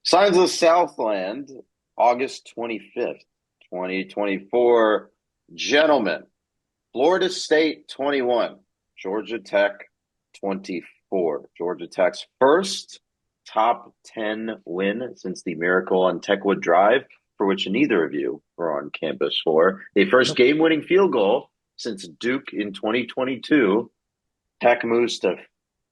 Signs of Southland, August 25th, 2024. Gentlemen, Florida State 21, Georgia Tech 24. Georgia Tech's first top 10 win since the Miracle on Techwood Drive, for which neither of you were on campus for. A first Nope. game winning field goal since Duke in 2022. Tech moves to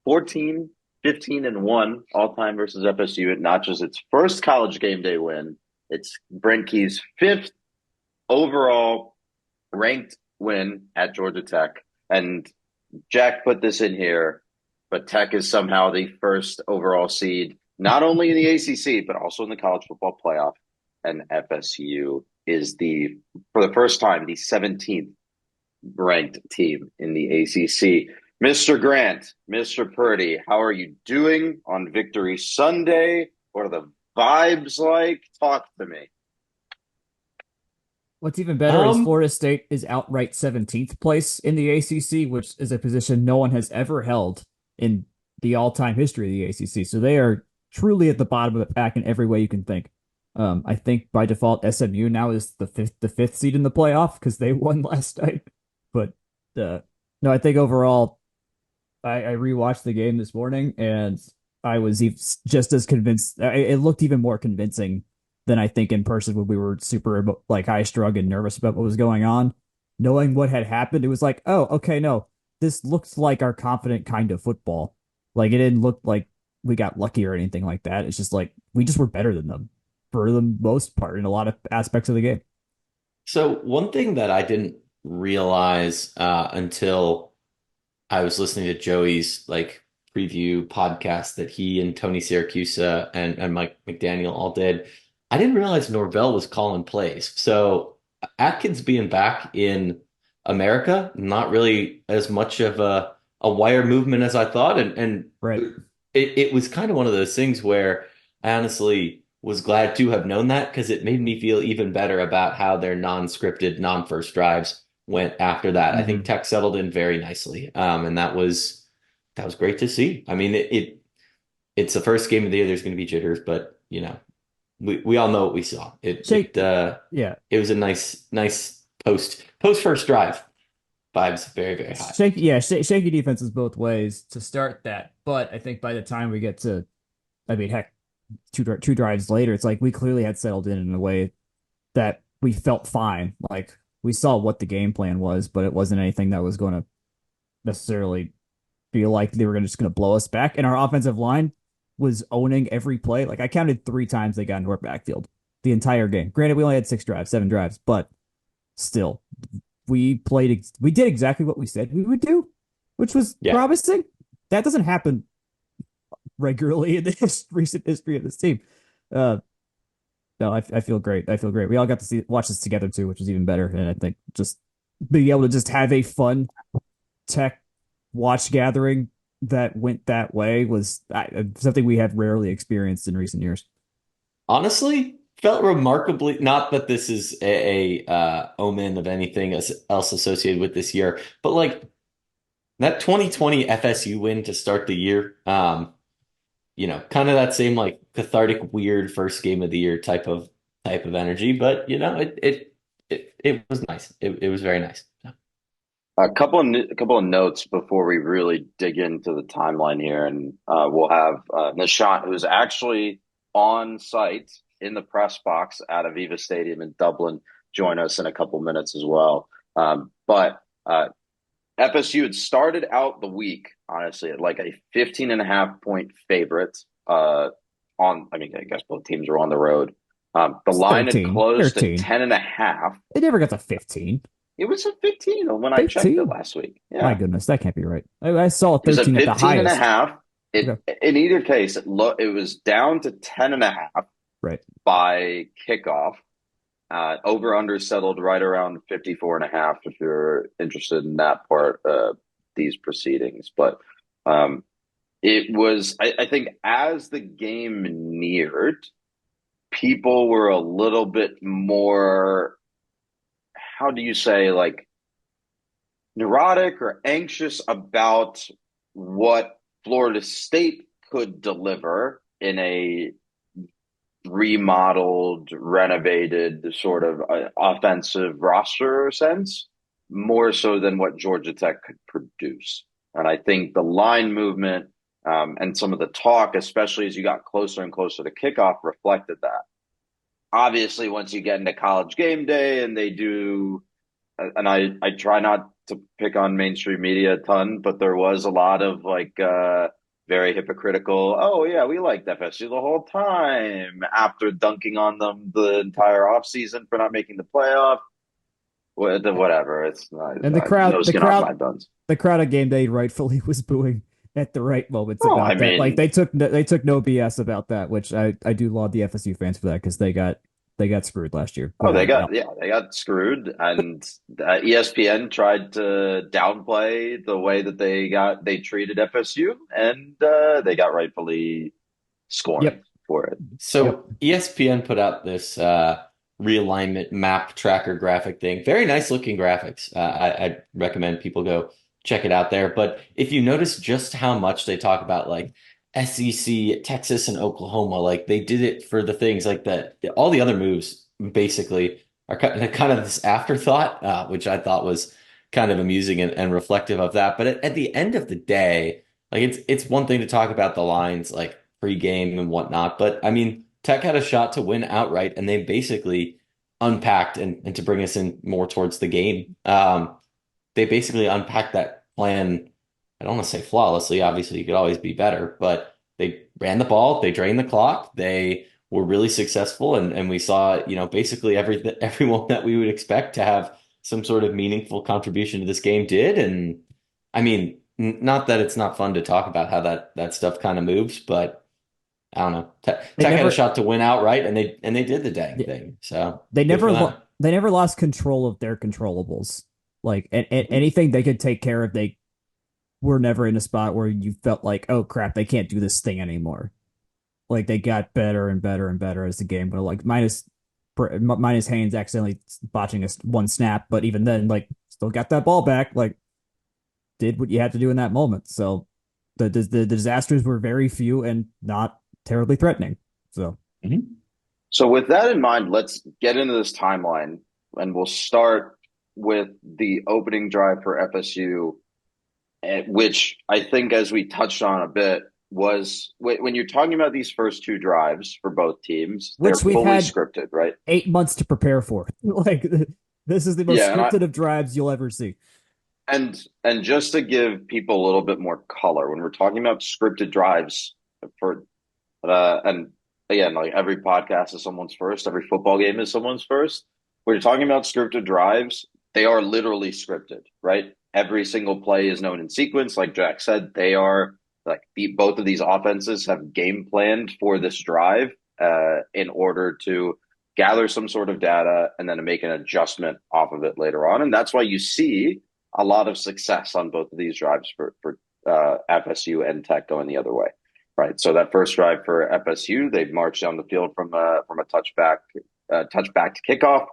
14, 15, and 1 all time versus FSU. It notches its first college game day win. It's Brent Key's fifth overall ranked win at Georgia Tech. And Jack put this in here, but Tech is somehow the first overall seed, not only in the ACC, but also in the college football playoff. And FSU is for the first time, the 17th ranked team in the ACC. Mr. Grant, Mr. Purdy, how are you doing on Victory Sunday? What are the vibes like? Talk to me. What's even better is Um, Florida State is outright 17th place in the ACC, which is a position no one has ever held in the all-time history of the ACC. So they are truly at the bottom of the pack in every way you can think. I think by default SMU now is the fifth seed in the playoff because they won last night. But no, I think overall, I rewatched the game this morning and I was just as convinced. It looked even more convincing than I think in person when we were super like high strung and nervous about what was going on. Knowing what had happened, it was like, oh, okay, no, this looks like our confident kind of football. Like it didn't look like we got lucky or anything like that. It's just like we just were better than them for the most part in a lot of aspects of the game. so one thing that I didn't realize until I was listening to Joey's preview podcast that he and Tony Siracusa and Mike McDaniel all did, I didn't realize Norvell was calling plays. So Atkins being back in America, not really as much of a wire movement as I thought, and Right. it was kind of one of those things where I honestly was glad to have known that because it made me feel even better about how their non-scripted, non-first drives went after that. I think Hmm. Tech settled in very nicely, and that was great to see. I mean, it's the first game of the year. There's going to be jitters, but we all know what we saw. It Shake. it uh Yeah. it was a nice post first drive vibes, very very high. Shaky defenses both ways to start that. But I think by the time we get to, I mean, heck, two drives later, it's like we clearly had settled in a way that we felt fine. Like we saw what the game plan was, but it wasn't anything that was going to necessarily feel like they were just going to blow us back. And our offensive line was owning every play. Like I counted three times they got into our backfield the entire game. Granted, we only had seven drives, but still, we did exactly what we said we would do, which was Yeah. promising. That doesn't happen regularly in the recent history of this team. Uh, no, I feel great. I feel great. We all got to watch this together too, which was even better. And I think just being able to just have a fun tech watch gathering that went that way was something we have rarely experienced in recent years. Honestly, felt remarkably, not that this is a omen of anything else associated with this year, but like that 2020 FSU win to start the year, kind of that same like cathartic, weird first game of the year type of energy. But it was nice. It was very nice. A couple of notes before we really dig into the timeline here, and we'll have Nishant, who's actually on site in the press box at Aviva Stadium in Dublin, join us in a couple minutes as well. But FSU had started out the week, honestly, at like a 15 and a half point favorite. I mean, I guess both teams were on the road. The It's line had 13, closed at 13. 10 and a half. They never got to 15. It was a 15 when I checked it 15? last week. My Yeah. goodness, that can't be right. I saw It was at 13 at the 15 and a highest. half. Okay. In either case, it was down to 10 and a half Right. by kickoff. Over under settled right around 54 and a half if you're interested in that part of these proceedings. But it was, I think, as the game neared, people were a little bit more, how do you say, like neurotic or anxious about what Florida State could deliver in a remodeled, renovated sort of offensive roster sense, more so than what Georgia Tech could produce. And I think the line movement and some of the talk, especially as you got closer and closer to kickoff, reflected that. Obviously, once you get into college game day and they do, and I try not to pick on mainstream media a ton, but there was a lot of like very hypocritical, oh yeah, we liked FSU the whole time after dunking on them the entire offseason for not making the playoff. Whatever. It's not, And the no crowd, the skin off my crowd, bones. the crowd at game day rightfully was booing at the right moments Oh, I about that. Like mean, they took no BS about that, which I do laud the FSU fans for that because they got screwed last year. oh, Without a doubt. they got screwed, and ESPN tried to downplay the way that they treated FSU, and they got rightfully scorned Yep. for it. Yep. So ESPN put out this realignment map tracker graphic thing. Very nice looking graphics. I recommend people go check it out there. But if you notice just how much they talk about like SEC, Texas, and Oklahoma, like they did it for the things like that. All the other moves basically are kind of this afterthought, which I thought was kind of amusing and reflective of that. But at the end of the day, like it's one thing to talk about the lines like pre-game and whatnot, but I mean, Tech had a shot to win outright, and they basically unpacked and to bring us in more towards the game. They basically unpacked that plan. I don't want to say flawlessly. Obviously, you could always be better, but they ran the ball, they drained the clock, they were really successful, and we saw, basically everyone that we would expect to have some sort of meaningful contribution to this game did. And I mean, not that it's not fun to talk about how that stuff kind of moves, but I don't know. They Tech had a never shot to win outright, and they did the dang thing. So good for them. they never lost control of their controllables. Like Mhm. anything they could take care of, they were never in a spot where you felt like, oh crap, they can't do this thing anymore. Like they got better and better and better as the game went. Like minus Haynes accidentally botching one snap, but even then, like still got that ball back. Like did what you had to do in that moment. So the disasters were very few and not terribly threatening. So Mhm. So with that in mind, let's get into this timeline, and we'll start with the opening drive for FSU, which I think, as we touched on a bit, was when you're talking about these first two drives for both teams, they're which we've fully had scripted, right? 8 months to prepare for. Like this is the most Yeah, and scripted of drives you'll ever see. and just to give people a little bit more color, when we're talking about scripted drives for and again, like every podcast is someone's first, every football game is someone's first. When you're talking about scripted drives, they are literally scripted, right? Every single play is known in sequence. Like Jack said, they are like both of these offenses have game planned for this drive in order to gather some sort of data and then to make an adjustment off of it later on. And that's why you see a lot of success on both of these drives for FSU and Tech going the other way. Right. So that first drive for FSU, they march down the field from a touchback to kickoff.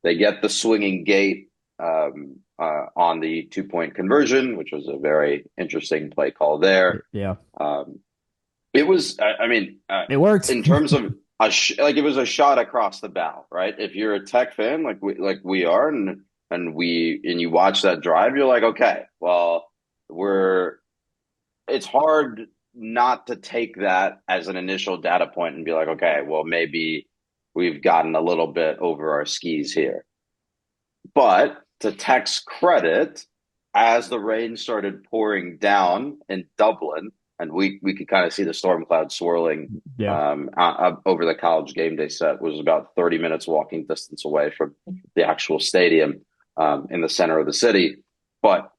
They get the swinging gate on the 2-point conversion, which was a very interesting play call there. Yeah, It was, I mean, it worked. in terms of like it was a shot across the bow, right? If you're a Tech fan, like we are, and you watch that drive, you're like, okay, well, it's hard not to take that as an initial data point and be like, okay, well, maybe we've gotten a little bit over our skis here. But to Tech's credit, as the rain started pouring down in Dublin, and we could kind of see the storm cloud swirling Yeah, over the college game day set, was about 30 minutes walking distance away from the actual stadium in the center of the city. But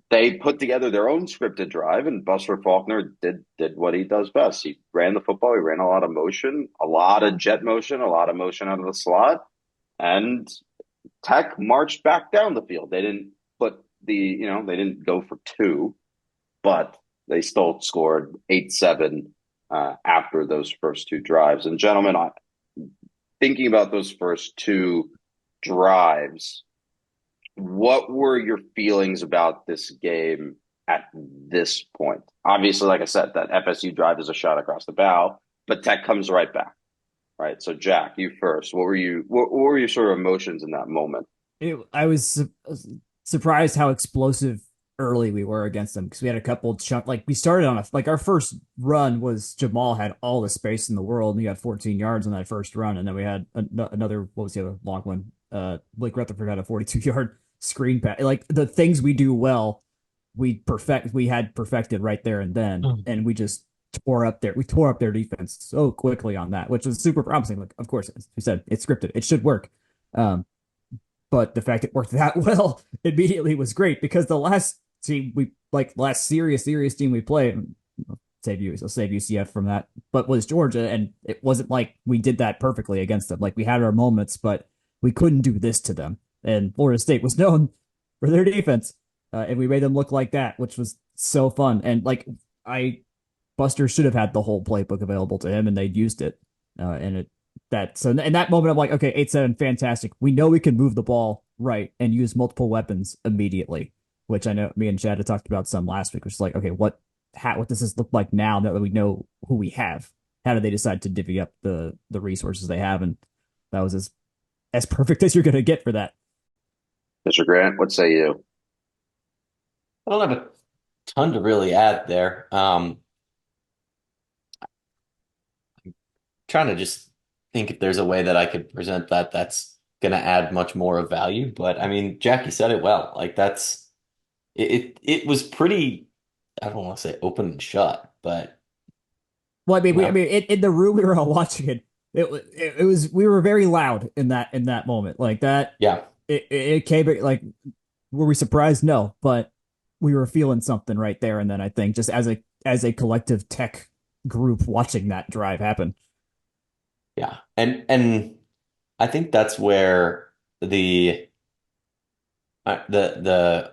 they put together their own scripted drive, and Buster Faulkner did what he does best. He ran the football. He ran a lot of motion, a lot of jet motion, a lot of motion out of the slot, and Tech marched back down the field. They didn't they didn't go for two, but they still scored 8-7 after those first two drives. And gentlemen, thinking about those first two drives, what were your feelings about this game at this point? Obviously, like I said, that FSU drive is a shot across the bow, but Tech comes right back. Right. So Jack, you first. What were your sort of emotions in that moment? I was surprised how explosive early we were against them because we had a couple chunk like we started on a like our first run was Jamal had all the space in the world and he got 14 yards on that first run and then we had another what was the other long one Blake Rutherford had a 42-yard screen pass like the things we do well we had perfected right there and then and we tore up their defense so quickly on that which was super promising like of course as we said it's scripted it should work um but the fact it worked that well immediately was great because the last team we like last serious team we played, I'll save UCF from that, but was Georgia, and it wasn't like we did that perfectly against them. Like we had our moments, but we couldn't do this to them. And Florida State was known for their defense, and we made them look like that, which was so fun. And like I, Buster should have had the whole playbook available to him, and they'd used it, and it that so in that moment I'm like, okay, 8-7, fantastic. We know we can move the ball right and use multiple weapons immediately, which I know me and Chad had talked about some last week, which is like, okay, what does this look like now that we know who we have? How do they decide to divvy up the resources they have? And that was as perfect as you're gonna get for that. Mr. Grant, what say you? I don't have a ton to really add there. Trying to just think if there's a way that I could present that that's going to add much more of value. But I mean, Jackie said it well. Like that's it was pretty, I don't want to say open and shut, but Well, you know, in the room we were all watching it was we were very loud in that moment like that. yeah, It came like were we surprised? No, but we were feeling something right there and then I think just as a collective tech group watching that drive happen. yeah. And I think that's where the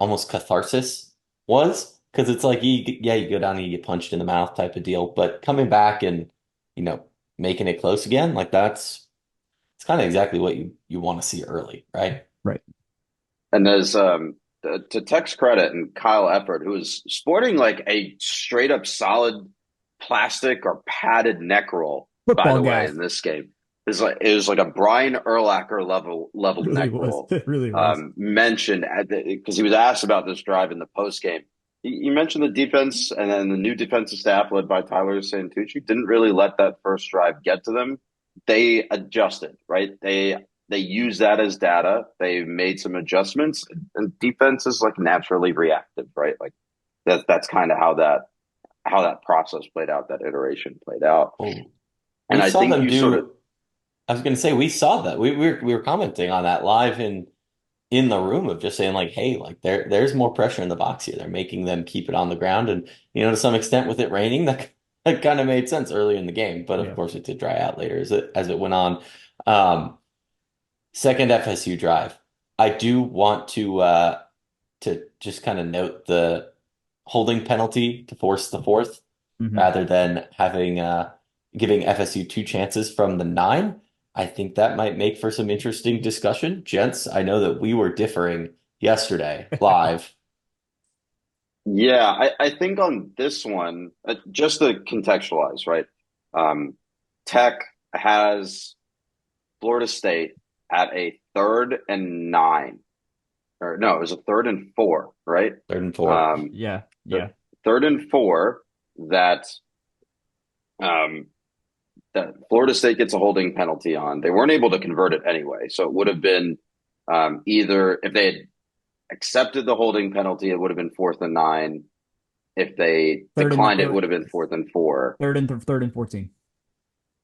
almost catharsis was because it's like you go down and you get punched in the mouth type of deal, but coming back and you know making it close again, like that's it's kind of exactly what you want to see early, right? Right. And there's to Tech's credit and Kyle Efford, who is sporting like a straight up solid plastic or padded neck roll, by Football the way, guy. in this game. It was like a Brian Urlacher level Really neck was. roll. It really was. Mentioned because he was asked about this drive in the post game. He mentioned the defense and then the new defensive staff led by Tyler Santucci didn't really let that first drive get to them. They adjusted, right? They use that as data. They made some adjustments, and defense is like naturally reactive, right? Like that's kind of how that process played out, that iteration played out. Well, And we I saw think them you sort of do. I was going to say we saw that. We were commenting on that live in the room of just saying like, hey, like there's more pressure in the box here. They're making them keep it on the ground, and to some extent with it raining, that kind of made sense early in the game. But of Yeah. course, it did dry out later as it went on. Um, Second FSU drive, I do want to just kind of note the holding penalty to force the fourth Hmm. rather than having giving FSU two chances from the nine. I think that might make for some interesting discussion. Gents, I know that we were differing yesterday live. yeah, I think on this one, just to contextualize, right? Um, Tech has Florida State at a 3rd and 9, or no, it was a 3rd and 4, right? Third and four. Um, Yeah. the Yeah. 3rd and 4 that um, that Florida State gets a holding penalty on. They weren't able to convert it anyway, so it would have been either if they had accepted the holding penalty, it would have been 4th and 9. If they Third and declined it, would have been 4th and 4. third and 14.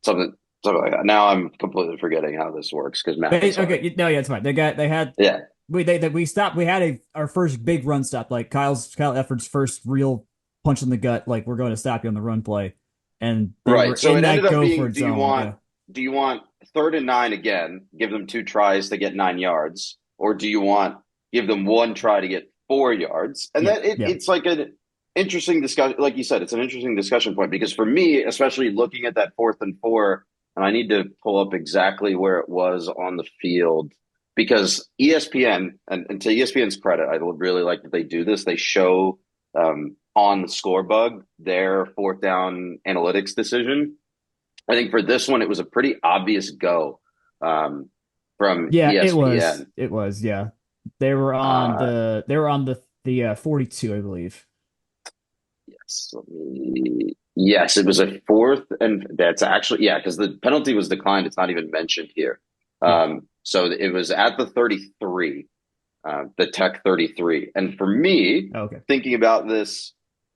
Something something like that. Now I'm completely forgetting how this works because math is hard. Okay, no, yeah, it's fine. They had Yeah, we stopped. We had our first big run stop, like Kyle Effort's first real punch in the gut. Like we're going to stop you on the run play, and they were right. So in it ended that up go for being: it zone. Yeah, do you want 3rd and 9 again? Give them 2 tries to get 9 yards, or do you want give them 1 try to get 4 yards? And yeah, then yeah. it's like an interesting discussion. Like you said, it's an interesting discussion point because for me, especially looking at that 4th and 4, and I need to pull up exactly where it was on the field because ESPN, and to ESPN's credit, I really like that they do this. They show on the score bug their 4th down analytics decision. I think for this one, it was a pretty obvious go from Yeah, it was. ESPN. It was. Yeah, they were on Uh, the 42, I believe. yes, yes, it was a fourth, and that's actually yeah, because the penalty was declined. It's not even mentioned here. Yeah. So it was at the 33, the Tech 33, and for me, Okay. thinking about this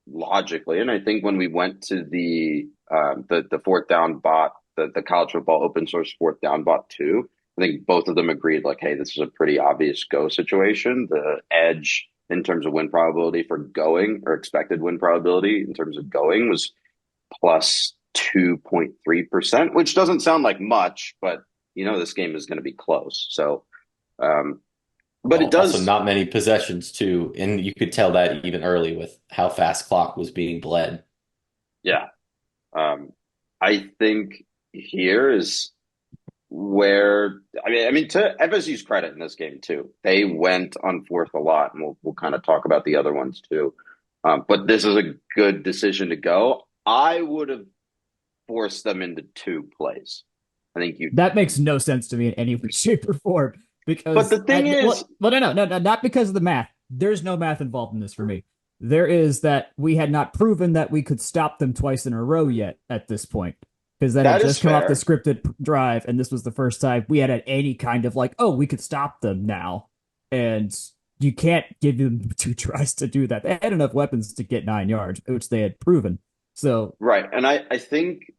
logically, and I think when we went to the fourth down bot, the college football open source fourth down bot too. I think both of them agreed like, hey, this is a pretty obvious go situation. The edge in terms of win probability for going or expected win probability in terms of going was plus 2.3%, which doesn't sound like much, but this game is going to be close. So, but it Also, does, not many possessions too, and you could tell that even early with how fast clock was being bled. yeah. I think here is where I mean to FSU's credit in this game too, they went on fourth a lot, and we'll kind of talk about the other ones too. But this is a good decision to go. I would have forced them into two plays. I think you. That makes no sense to me in any way, shape, or form. But Because the thing is, well, no, not because of the math. There's no math involved in this for me. There is that we had not proven that we could stop them twice in a row yet at this point, because that had that is just come off the fair. scripted drive, and this was the first time we had any kind of like, oh, we could stop them now, and you can't give them two tries to do that. They had enough weapons to get 9 yards, which they had proven. So Right. And I think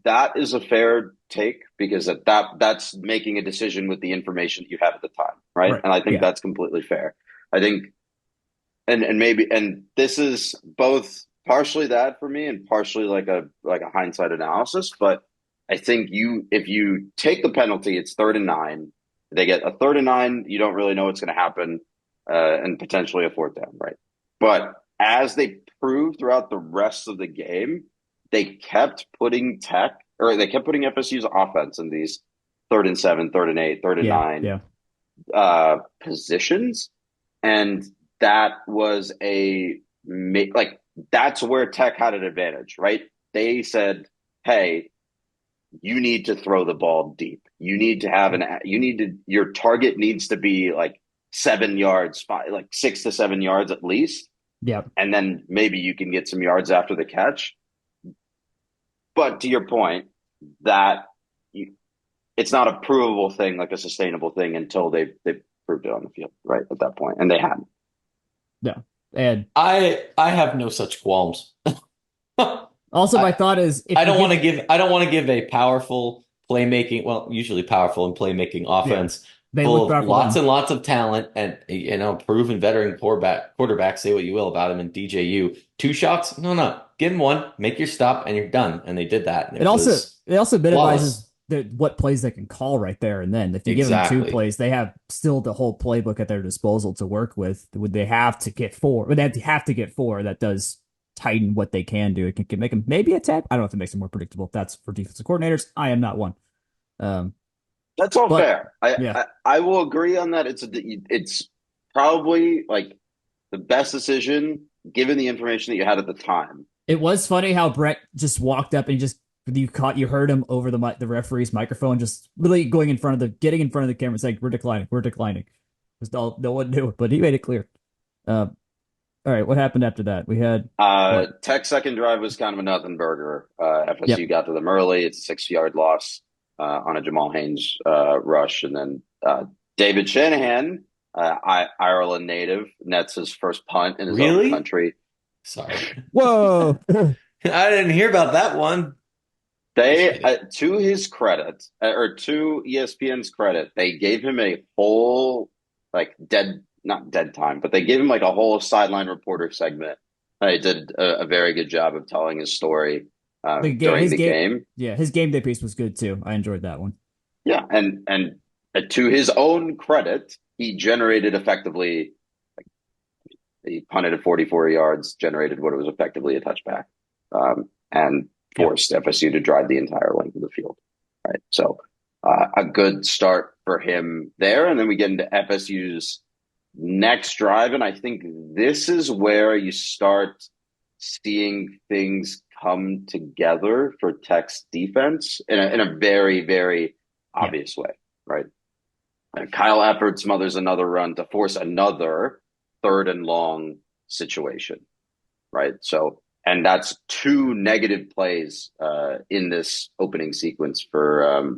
that is a fair take because that's making a decision with the information that you have at the time, right? right, And I think yeah, that's completely fair. I think and maybe and this is both partially that for me and partially like a hindsight analysis, but I think if you take the penalty, it's 3rd and 9. They get a 3rd and 9, you don't really know what's going to happen, and potentially a fourth down, right? But as they proved throughout the rest of the game, they kept putting FSU's offense in these 3rd and 7, 3rd and 8, third and yeah, nine yeah. positions, and that was like that's where Tech had an advantage, right? They said, "Hey, you need to throw the ball deep. Your target needs to be like 7 yards, like 6 to 7 yards at least, Yeah. and then maybe you can get some yards after the catch." But to your point, that you, it's not a provable thing, like a sustainable thing, until they proved it on the field, right at that point, and they hadn't. No. And I have no such qualms. also, my I thought is if I you don't want give, to give I don't want to give a powerful playmaking, well, usually powerful and playmaking yeah, offense they look full of powerful lots then. and lots of talent and proven veteran quarterback, say what you will about him and DJU. Two shots? No. Give him one, make your stop, and you're done. And they did that, and It it also was it also flawless. minimizes what plays they can call right there and then. If you give them two Exactly. plays, they have still the whole playbook at their disposal to work with. Would they have to get four? Would they have to get four? That does tighten what they can do. It can make them maybe attack. I don't know if it makes them more predictable. That's for defensive coordinators. I am not one. Um, That's all but fair. I, yeah, I I will agree on that. It's probably like the best decision given the information that you had at the time. it was funny how Brett just walked up and you heard him over the referee's microphone, just really getting in front of the camera saying, we're declining. Just no one knew it, but he made it clear. All right, what happened after that? We had what? Tech second drive was kind of a nothing burger. FSU Yep. got to them early. It's a 6 yard loss on a Jamal Haynes rush, and then David Shanahan, Ireland native, nets his first punt in his own Really? country. Sorry. Whoa. I didn't hear about that one. Just They, kidding. to his credit, or to ESPN's credit, they gave him a whole, like not dead time, but they gave him like a whole sideline reporter segment. They did a very good job of telling his story The game during his the game game. Yeah, his game day piece was good too. I enjoyed that one. Yeah, and to his own credit, he generated effectively. He punted at 44 yards, generated what was effectively a touchback, and Yep. forced FSU to drive the entire length of the field. Right, so a good start for him there, and then we get into FSU's next drive, and I think this is where you start seeing things come together for Tech's defense in a very, very Yeah. obvious way, right? And Kyle Efford smothers another run to force another 3rd and long situation, right? So, and that's 2 negative plays in this opening sequence for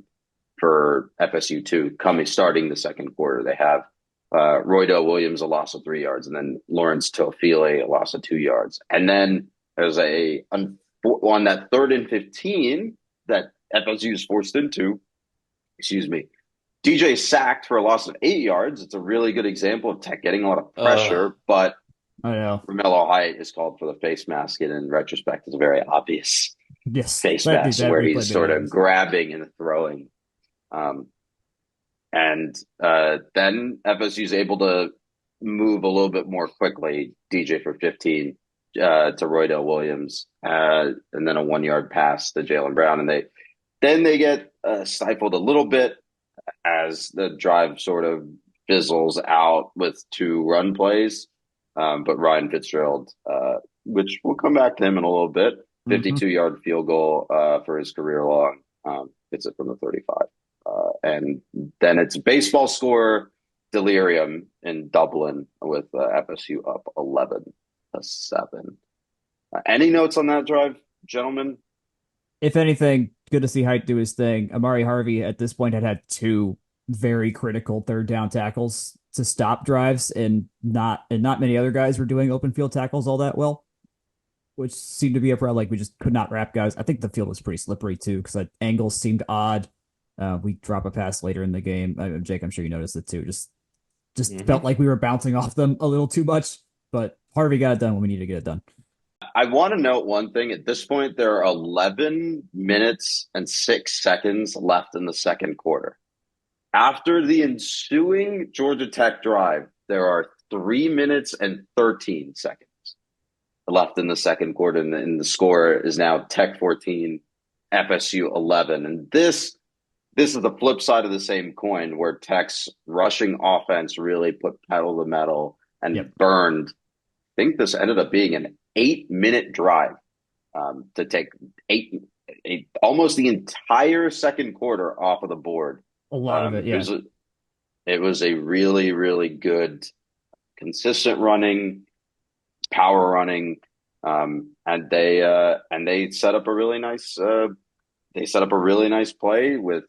FSU two starting the second quarter. They have Roydell Williams a loss of 3 yards, and then Lawrence Toafili a loss of 2 yards, and then there's on that 3rd and 15 that FSU is forced into. Excuse me. DJ sacked for a loss of 8 yards. It's a really good example of Tech getting a lot of pressure, but I know. Romello Height is called for the face mask, and in retrospect, it's a very obvious Yes. face That mask that where replay he's made sort it of obvious. grabbing and throwing. And then FSU's able to move a little bit more quickly. DJ for 15 to Roydell Williams, and then a 1 yard pass to Jalen Brown, and they get stifled a little bit as the drive sort of fizzles out with 2 run plays. But Ryan Fitzgerald, which we'll come back to him in a little bit, 52-yard field goal for his career long, gets it from the 35. And then it's baseball score delirium in Dublin with FSU up 11-7. Any notes on that drive, gentlemen? If anything, good to see Height do his thing. Amari Harvey at this point had 2 very critical 3rd down tackles to stop drives, and not many other guys were doing open field tackles all that well, which seemed to be a problem. Like, we just could not wrap guys. I think the field was pretty slippery too, because angles seemed odd. We drop a pass later in the game. Jake, I'm sure you noticed it too. Just felt like we were bouncing off them a little too much, but Harvey got it done when we needed to get it done. I want to note one thing. At this point, there are 11 minutes and 6 seconds left in the second quarter. After the ensuing Georgia Tech drive, there are 3 minutes and 13 seconds left in the second quarter, and the score is now Tech 14, FSU 11. And this is the flip side of the same coin, where Tech's rushing offense really put pedal to metal and burned. I think this ended up being an 8-minute drive to take almost the entire second quarter off of the board. A lot of it, yeah. It was a really, really good, consistent running, power running, and they set up a really nice play with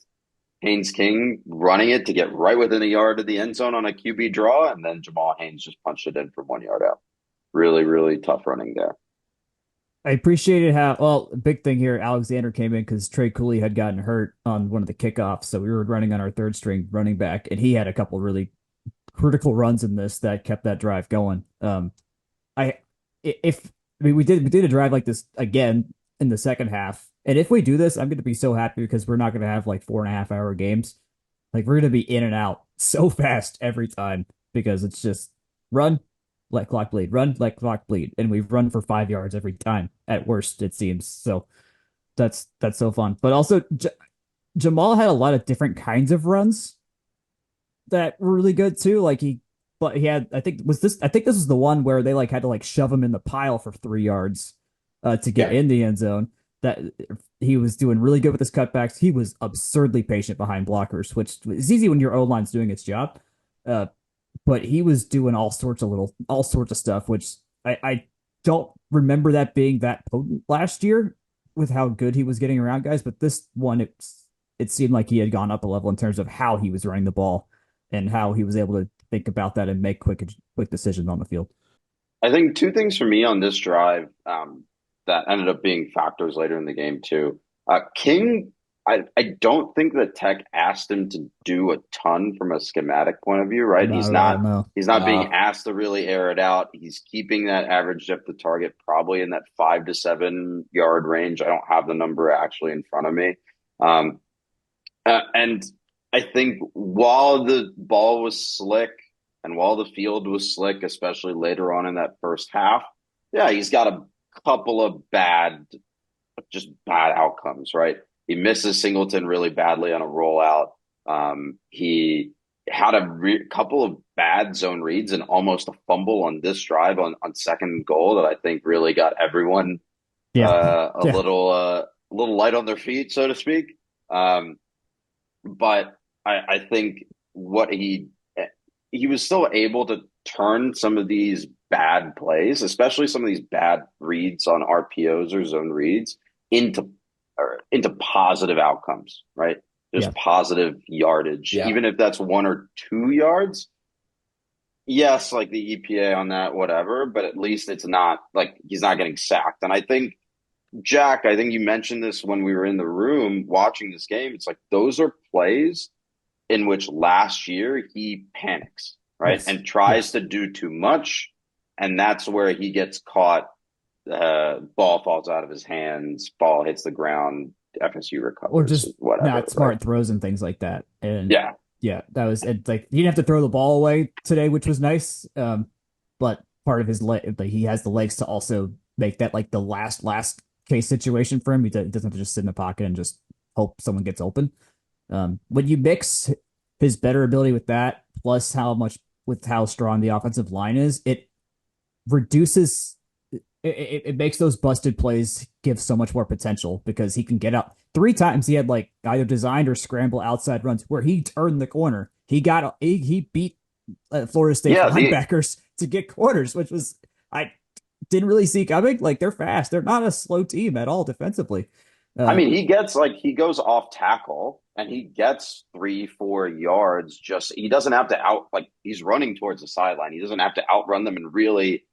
Haynes King running it to get right within a yard of the end zone on a QB draw, and then Jamal Haynes just punched it in from 1 yard out. Really, really tough running there. I appreciated how, well, big thing here, Alexander came in because Trey Cooley had gotten hurt on one of the kickoffs. So we were running on our 3rd-string running back, and he had a couple really critical runs in this that kept that drive going. We did a drive like this again in the second half. And if we do this, I'm going to be so happy, because we're not going to have like 4.5-hour games. Like, we're going to be in and out so fast every time, because it's just run, let clock bleed, run, let clock bleed. And we've run for 5 yards every time at worst, it seems. So that's so fun. But also Jamal had a lot of different kinds of runs that were really good too. Like, he had, I think this was the one where they like had to like shove him in the pile for 3 yards to get in the end zone. That he was doing really good with his cutbacks. He was absurdly patient behind blockers, which is easy when your O-line's doing its job. But he was doing all sorts of stuff, which I don't remember that being that potent last year with how good he was getting around guys. But this one, it seemed like he had gone up a level in terms of how he was running the ball and how he was able to think about that and make quick decisions on the field. I think 2 things for me on this drive that ended up being factors later in the game too. King, I don't think that Tech asked him to do a ton from a schematic point of view, right? He's not being asked to really air it out. He's keeping that average depth of target probably in that 5 to 7 yard range. I don't have the number actually in front of me. And I think while the ball was slick and while the field was slick, especially later on in that first half, he's got a couple of bad outcomes, right? He misses Singleton really badly on a rollout. He had a couple of bad zone reads and almost a fumble on this drive on second goal that I think really got everyone Yeah. a Yeah. little light on their feet, so to speak. Um, but I think what he was still able to turn some of these bad plays, especially some of these bad reads on RPOs or zone reads, into into positive outcomes, right? Yeah. Just positive yardage, Yeah. even if that's 1 or 2 yards. Yes, like the EPA on that, whatever, but at least it's not like he's not getting sacked. And I think Jack, I think you mentioned this when we were in the room watching this game. It's like those are plays in which last year he panics, right? Yes. And tries Yes. to do too much. And that's where he gets caught. Ball falls out of his hands, ball hits the ground, FSU Or recovers, just whatever, not right? smart throws and things like that. And Yeah. yeah, that was it. Like he didn't have to throw the ball away today, which was nice. But part of his leg, like, he has the legs to also make that like the last case situation for him. He doesn't have to just sit in the pocket and just hope someone gets open. When you mix his better ability with that, plus how strong the offensive line is, it reduces it makes those busted plays give so much more potential because he can get out. 3 times he had like either designed or scramble outside runs where he turned the corner. He beat Florida State's Yeah. linebackers to get corners, which was I didn't really see coming. Like they're fast. They're not a slow team at all defensively. I Uh, mean, he gets like he goes off tackle and he gets 3, 4 yards. Just he doesn't have to like he's running towards the sideline. He doesn't have to outrun them and really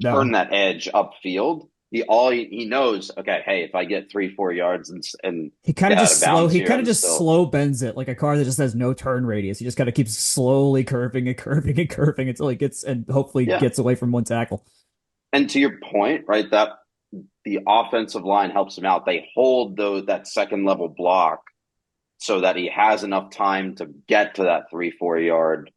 turn no, that edge upfield. He knows. Okay, hey, if I get 3, 4 yards and he kind of get out just of slow. bounds He here, kind of I'm just still slow bends it like a car that just has no turn radius. He just kind of keeps slowly curving and curving and curving until he gets and hopefully yeah. gets away from one tackle. And to your point, right, that the offensive line helps him out. They hold that second level block so that he has enough time to get to that 3, 4 yard,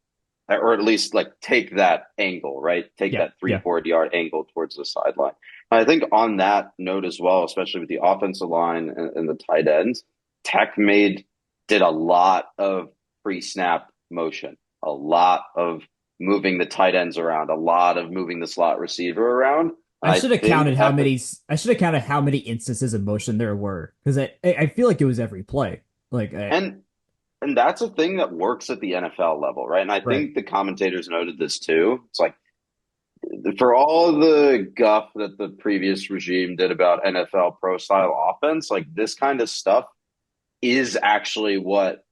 or at least like take that angle, right? Take Yeah, that three, yeah. 4 yard angle towards the sideline. And I think on that note as well, especially with the offensive line and the tight ends, Tech did a lot of pre-snap motion, a lot of moving the tight ends around, a lot of moving the slot receiver around. And I I should have think counted how many. I should have counted how many instances of motion there were because I feel like it was every play. Like and and that's a thing that works at the NFL level, right? And I right, think the commentators noted this too. It's like for all the guff that the previous regime did about NFL pro style offense, like this kind of stuff is actually what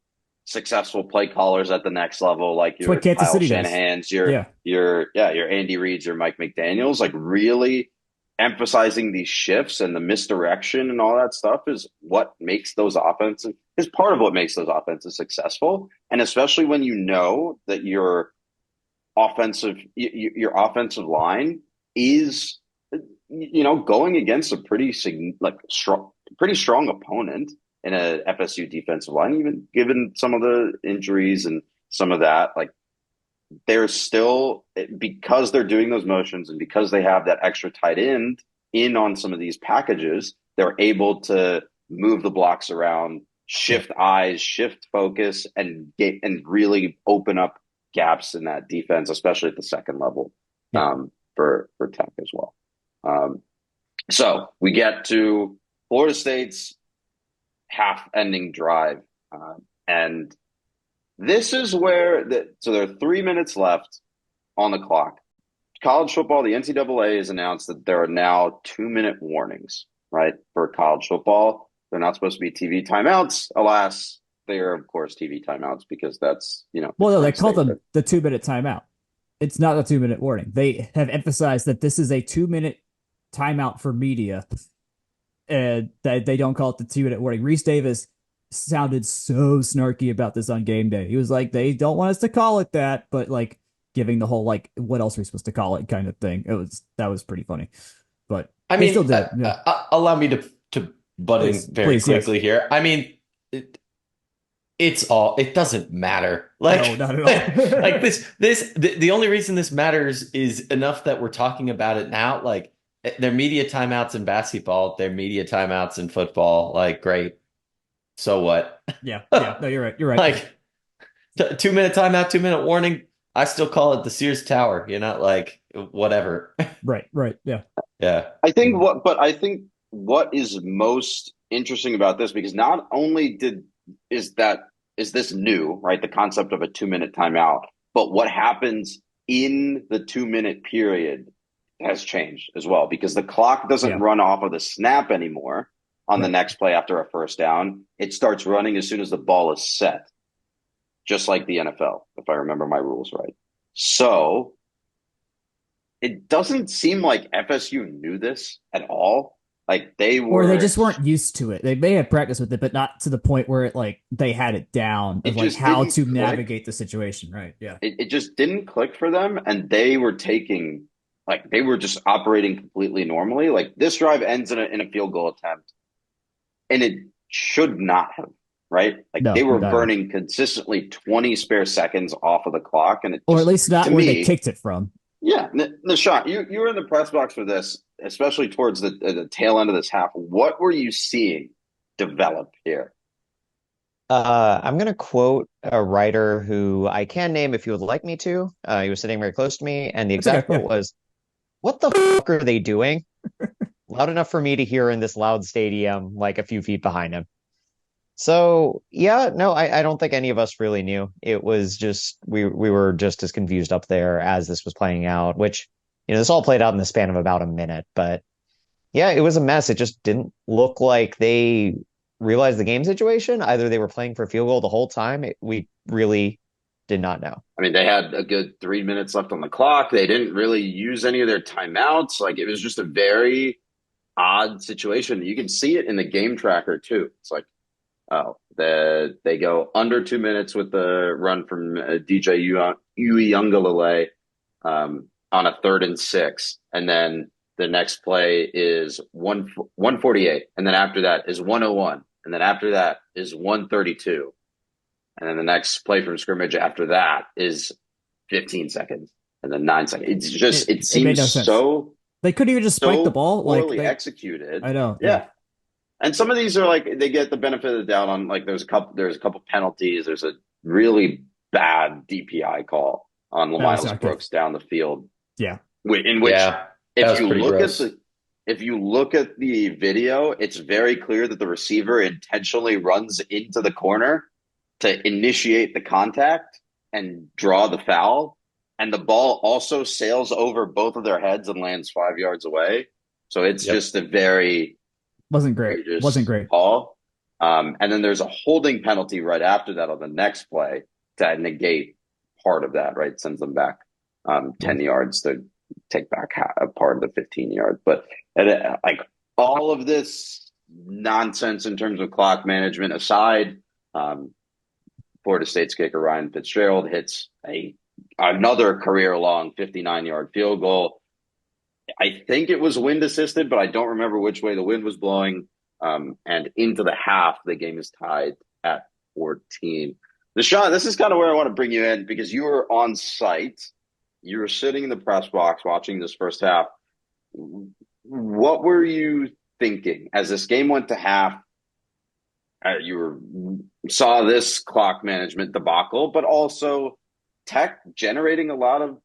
successful play callers at the next level, like it's what your Kansas Kyle City does. Shanahan's, Yeah, your Andy Reid's, your Mike McDaniels, like really emphasizing these shifts and the misdirection and all that stuff is what makes those offenses is part of what makes those offenses successful. And especially when you know that your offensive line is going against a pretty strong opponent in a FSU defensive line, even given some of the injuries and some of that. Like they're still, because they're doing those motions and because they have that extra tight end in on some of these packages, they're able to move the blocks around, yeah, shift eyes, shift focus, and really open up gaps in that defense, especially at the second level, yeah. for Tech as well. So we get to Florida State's half-ending drive, and this is where so there are 3 minutes left on the clock. College football, the NCAA has announced that there are now 2 minute warnings, right? For college football. They're not supposed to be TV timeouts. Alas, they are, of course, TV timeouts because that's, the Well, no, they current call state. them the 2 minute timeout. It's not a 2 minute warning. They have emphasized that this is a 2 minute timeout for media, and that they don't call it the 2 minute warning. Reese Davis sounded so snarky about this on game day. He was like, they don't want us to call it that, but like giving the whole like, what else are we supposed to call it kind of thing. That was pretty funny, but I they mean, still did it. Yeah, allow me to butt in please, very please, yes. quickly here. I mean, it doesn't matter. No, Like, not at like all. the only reason this matters is enough that we're talking about it now. Like, their media timeouts in basketball, their media timeouts in football. Like, great. So what? Yeah, yeah. No, you're right. You're right. Like, 2 minute timeout, 2 minute warning. I still call it the Sears Tower, like whatever. Right, right. Yeah. Yeah. I think what is most interesting about this, because not only is that is this new, right? The concept of a 2 minute timeout, but what happens in the 2 minute period has changed as well, because the clock doesn't Yeah. run off of the snap anymore on the Right. next play after a first down. It starts running as soon as the ball is set, just like the NFL, if I remember my rules right. So it doesn't seem like FSU knew this at all. Like they Or they were, just weren't used to it. They may have practiced with it, but not to the point where it like they had it down it of like just how didn't to click. navigate the situation. Right. Yeah. It just didn't click for them. And they were taking, like, they were just operating completely normally. Like this drive ends in a field goal attempt, and it should not have, right? Like they No, were not at all. burning consistently 20 spare seconds off of the clock. And it Or at just, least to not where they me, kicked it from. yeah, Nishant, you were in the press box for this, especially towards the tail end of this half. What were you seeing develop here? I'm going to quote a writer who I can name if you would like me to. He was sitting very close to me, and the That's okay. exact quote Yeah. was, "What the fuck are they doing?" Loud enough for me to hear in this loud stadium, like a few feet behind him. So, yeah, no, I don't think any of us really knew. It was just we were just as confused up there as this was playing out, which, this all played out in the span of about a minute, but yeah, it was a mess. It just didn't look like they realized the game situation. Either they were playing for a field goal the whole time. We really did not know. I mean, they had a good 3 minutes left on the clock. They didn't really use any of their timeouts. Like it was just a very odd situation. You can see it in the game tracker too. It's like, oh, they go under 2 minutes with the run from DJ Uiagalelei on a 3rd and 6, and then the next play is 148, and then after that is 101, and then after that is 132, and then the next play from scrimmage after that is 15 seconds, and then 9 seconds. It's just it It made seems no sense. They couldn't even just spike the so ball. Like poorly they, executed. I know. Yeah. Yeah. And some of these are like they get the benefit of the doubt on, like there's a couple penalties. There's a really bad DPI call on That was Miles not good. Brooks down the field, Yeah. in which Yeah, that was pretty gross. if you look at the video, it's very clear that the receiver intentionally runs into the corner to initiate the contact and draw the foul, and the ball also sails over both of their heads and lands 5 yards away. So it's Yep. just a very Wasn't great. egregious Wasn't great. call. And then there's a holding penalty right after that on the next play to negate part of that, right? Sends them back 10 yards to take back a part of the 15 yards. But like all of this nonsense in terms of clock management aside, Florida State's kicker Ryan Fitzgerald hits another career-long 59-yard field goal. I think it was wind assisted, but I don't remember which way the wind was blowing. And into the half, the game is tied at 14. Nishant, this is kind of where I want to bring you in, because you were on site. You were sitting in the press box watching this first half. What were you thinking as this game went to half? Saw this clock management debacle, but also Tech generating a lot of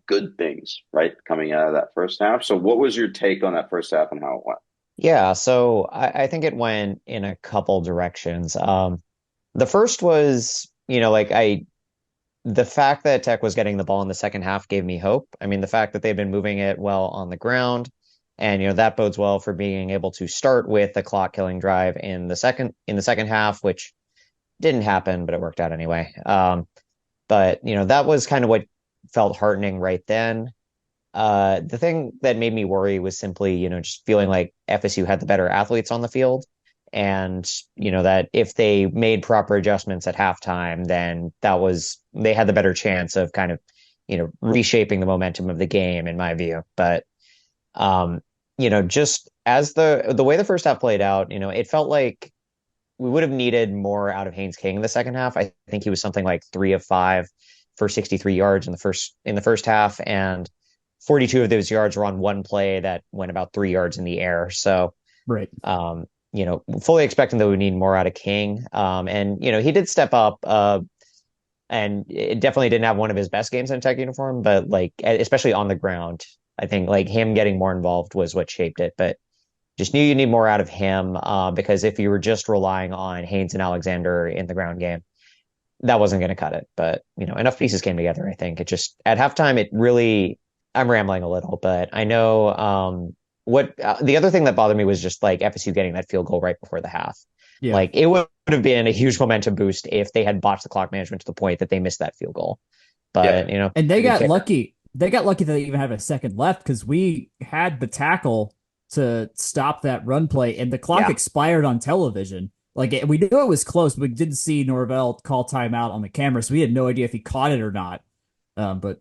good things, right, coming out of that first half. So what was your take on that first half and how it went? Yeah, so I think it went in a couple directions. The first was, the fact that Tech was getting the ball in the second half gave me hope. I mean, the fact that they've been moving it well on the ground, and that bodes well for being able to start with the clock killing drive in the second half, which didn't happen, but it worked out anyway. But that was kind of what felt heartening right then. The thing that made me worry was simply, just feeling like FSU had the better athletes on the field. And, that if they made proper adjustments at halftime, then they had the better chance of kind of, reshaping the momentum of the game, in my view. But, just as the way the first half played out, it felt like we would have needed more out of Haynes King in the second half. I think he was something like 3 of 5 for 63 yards in the first half, and 42 of those yards were on one play that went about 3 yards in the air. So, Right. Fully expecting that we need more out of King. And he did step up, and it definitely didn't have one of his best games in a Tech uniform, but like especially on the ground, I think like him getting more involved was what shaped it. But Just knew you need more out of him because if you were just relying on Haynes and Alexander in the ground game, that wasn't going to cut it. But, enough pieces came together, I think. It just, at halftime, it really, I'm rambling a little, but I know the other thing that bothered me was just like FSU getting that field goal right before the half. Yeah. Like it would have been a huge momentum boost if they had botched the clock management to the point that they missed that field goal. But, And they got lucky. They got lucky that they even have a second left because we had the tackle to stop that run play, and the clock expired on television. Like we knew it was close, but we didn't see Norvell call timeout on the camera, so we had no idea if he caught it or not. But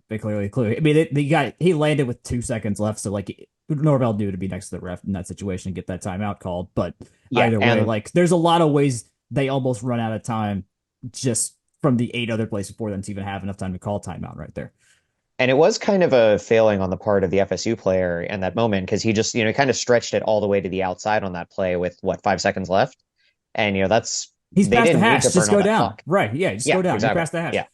they clearly. I mean, he landed with 2 seconds left, so like Norvell knew to be next to the ref in that situation and get that timeout called. But either way, like there's a lot of ways they almost run out of time just from the 8 other plays before them to even have enough time to call timeout right there. And it was kind of a failing on the part of the FSU player in that moment because he just, kind of stretched it all the way to the outside on that play with 5 seconds left. And, he's they past the didn't need hash. to Just burn go all that down. clock. Right. Yeah. Just go down. Exactly. You're past the hash. Yeah.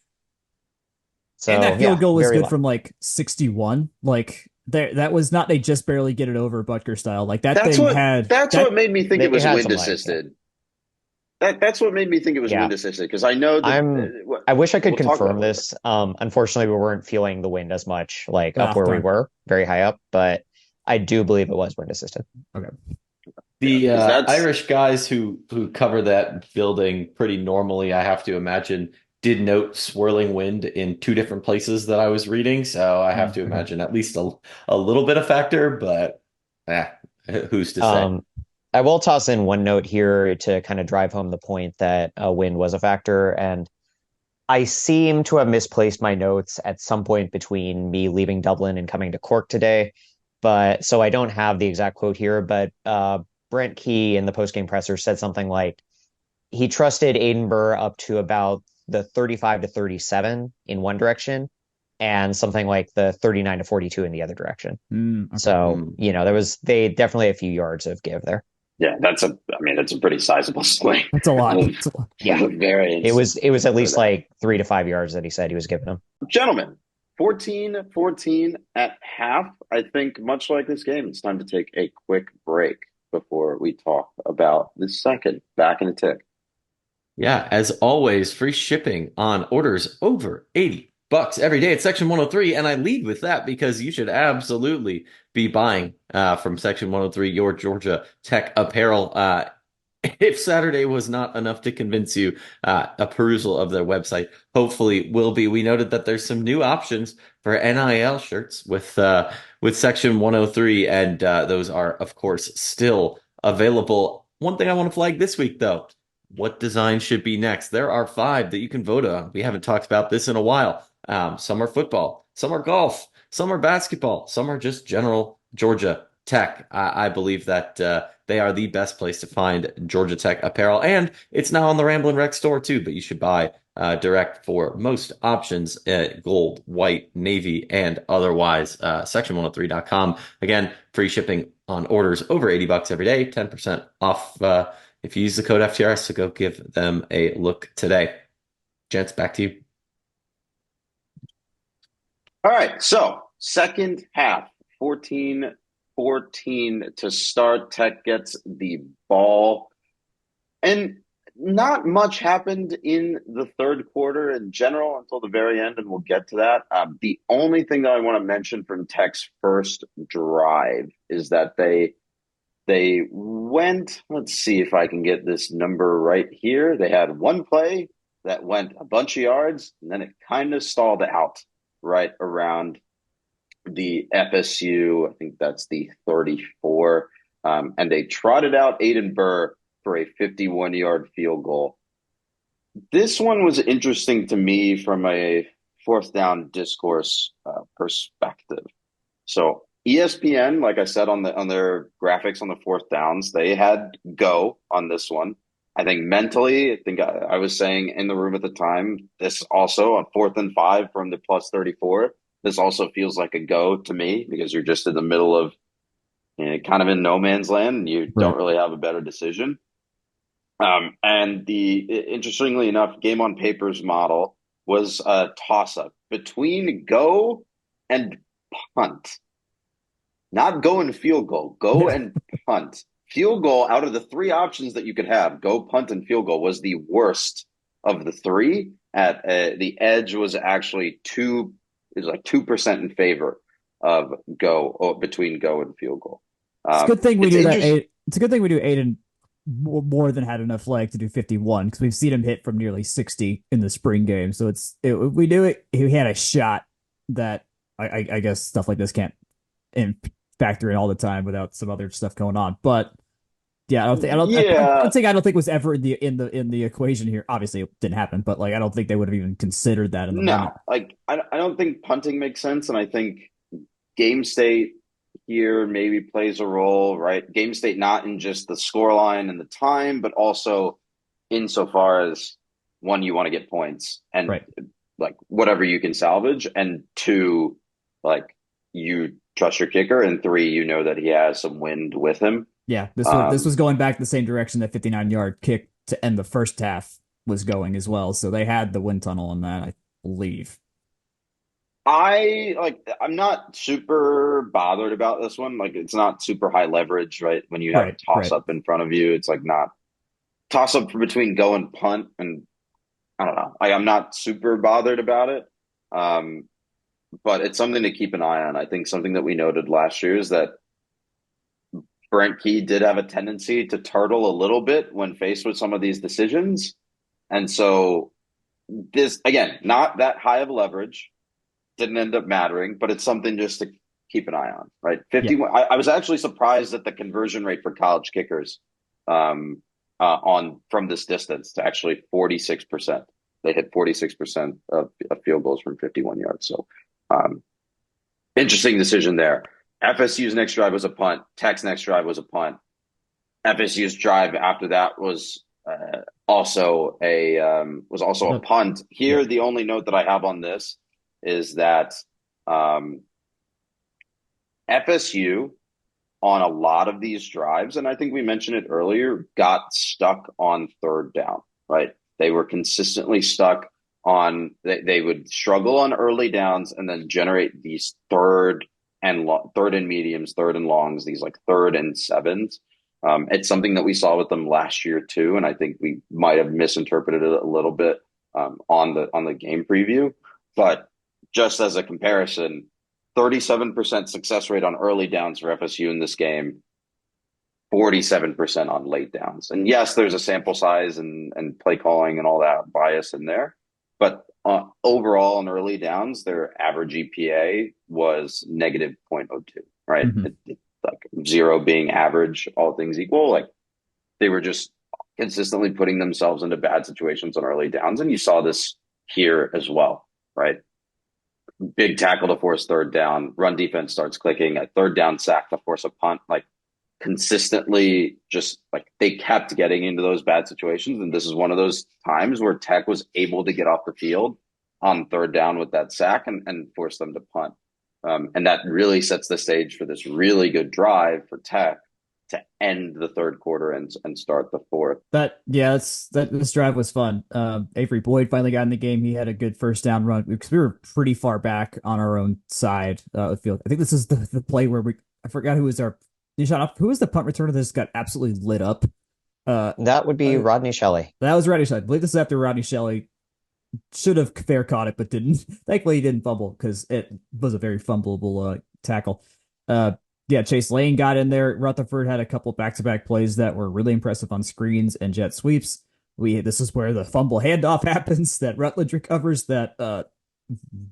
So, and that field goal was good low. from like 61. Like that was not, they just barely get it over Butker style. Like that's what made me think it was wind life, assisted. That's what made me think it was wind assisted because I know that I wish I could confirm this. Unfortunately, we weren't feeling the wind as much, like up where we were, very high up. But I do believe it was wind assisted. Okay. The Irish guys who cover that building pretty normally, I have to imagine, did note swirling wind in 2 different places that I was reading. So I have to imagine at least a little bit of factor, but who's to say? I will toss in one note here to kind of drive home the point that wind was a factor. And I seem to have misplaced my notes at some point between me leaving Dublin and coming to Cork today. But so I don't have the exact quote here, but Brent Key in the postgame presser said something like he trusted Edinburgh up to about the 35 to 37 in one direction and something like the 39 to 42 in the other direction. So, they definitely a few yards of give there. Yeah, that's a pretty sizable swing. That's a lot. Yeah. Variance. It was at least like 3 to 5 yards that he said he was giving him. Gentlemen, 14-14 at half. I think much like this game, it's time to take a quick break before we talk about the second back in the tick. Yeah, as always, free shipping on orders over $80 every day at Section 103. And I lead with that because you should absolutely be buying from Section 103 your Georgia Tech apparel. If Saturday was not enough to convince you, a perusal of their website hopefully will be. We noted that there's some new options for NIL shirts with Section 103, and those are, of course, still available. One thing I want to flag this week, though, what design should be next? There are 5 that you can vote on. We haven't talked about this in a while. Some are football, some are golf, some are basketball, some are just general Georgia Tech. I believe that they are the best place to find Georgia Tech apparel, and it's now on the Ramblin' Wreck store too, but you should buy direct for most options, gold, white, navy, and otherwise. Section103.com. Again, free shipping on orders over $80 every day, 10% off if you use the code FTRS, so go give them a look today. Gents, back to you. All right, so second half, 14-14 to start. Tech gets the ball. And not much happened in the third quarter in general until the very end, and we'll get to that. The only thing that I want to mention from Tech's first drive is that they went, let's see if I can get this number right here. They had one play that went a bunch of yards, and then it kind of stalled out right around the FSU. I think that's the 34. And they trotted out Aiden Burr for a 51-yard field goal. This one was interesting to me from a fourth down discourse perspective. So ESPN, like I said on their graphics on the fourth downs, they had go on this one. I think mentally, I was saying in the room at the time, this also on 4th and 5 from the plus 34. This also feels like a go to me because you're just in the middle of kind of in no man's land and you don't really have a better decision. And interestingly enough, game on paper's model was a toss up between go and punt. Not go and field goal, go and punt. Field goal, out of the three options that you could have, go, punt, and field goal, was the worst of the three. At the edge was actually it was like 2% in favor of go, or between go and field goal. It's a good thing we do that. It's a good thing we do Aiden more than had enough leg to do 51 because we've seen him hit from nearly 60 in the spring game. So we do it. He had a shot that I guess stuff like this can't factor in all the time without some other stuff going on. But yeah, I don't think was ever in the equation here. Obviously, it didn't happen, but like I don't think they would have even considered that in the moment. Like I don't think punting makes sense, and I think game state here maybe plays a role, right? Game state not in just the score line and the time, but also insofar as one, you want to get points and like whatever you can salvage, and two, like you trust your kicker, and three, you know that he has some wind with him. Yeah, this was going back the same direction that 59-yard kick to end the first half was going as well. So they had the wind tunnel on that, I believe. I'm not super bothered about this one. Like it's not super high leverage, right? When you have a toss up in front of you, it's like not toss up between go and punt, and I don't know. I'm not super bothered about it. But it's something to keep an eye on. I think something that we noted last year is that Brent Key did have a tendency to turtle a little bit when faced with some of these decisions. And so this, again, not that high of leverage, didn't end up mattering, but it's something just to keep an eye on, right? 51. Yeah. I was actually surprised at the conversion rate for college kickers from this distance to actually 46%. They hit 46% of field goals from 51 yards. So interesting decision there. FSU's next drive was a punt. Tech's next drive was a punt. FSU's drive after that was also a punt. Here, the only note that I have on this is that FSU on a lot of these drives, and I think we mentioned it earlier, got stuck on third down, right? They were consistently stuck on, they would struggle on early downs and then generate these third and mediums, third and longs, these like third and sevens. It's something that we saw with them last year too, and I think we might have misinterpreted it a little bit on the game preview. But just as a comparison, 37% success rate on early downs for FSU in this game, 47% on late downs. And yes, there's a sample size and play calling and all that bias in there, but overall on early downs, their average EPA was negative 0.02, right? Mm-hmm. Like 0 being average, all things equal. Like they were just consistently putting themselves into bad situations on early downs. And you saw this here as well, right? Big tackle to force third down, run defense starts clicking, a third down sack to force a punt, like consistently just like they kept getting into those bad situations. And this is one of those times where Tech was able to get off the field on third down with that sack and force them to punt. And that really sets the stage for this really good drive for Tech to end the third quarter and start the fourth. This drive was fun. Avery Boyd finally got in the game. He had a good first down run because we were pretty far back on our own side of the field. I think this is the play where I forgot who was our Nishant. Who was the punt returner that just got absolutely lit up? That would be Rodney Shelley. That was Rodney Shelley. I believe this is after Rodney Shelley should have fair caught it, but didn't. Thankfully, he didn't fumble because it was a very fumbleable tackle. Chase Lane got in there. Rutherford had a couple back-to-back plays that were really impressive on screens and jet sweeps. This is where the fumble handoff happens that Rutledge recovers, that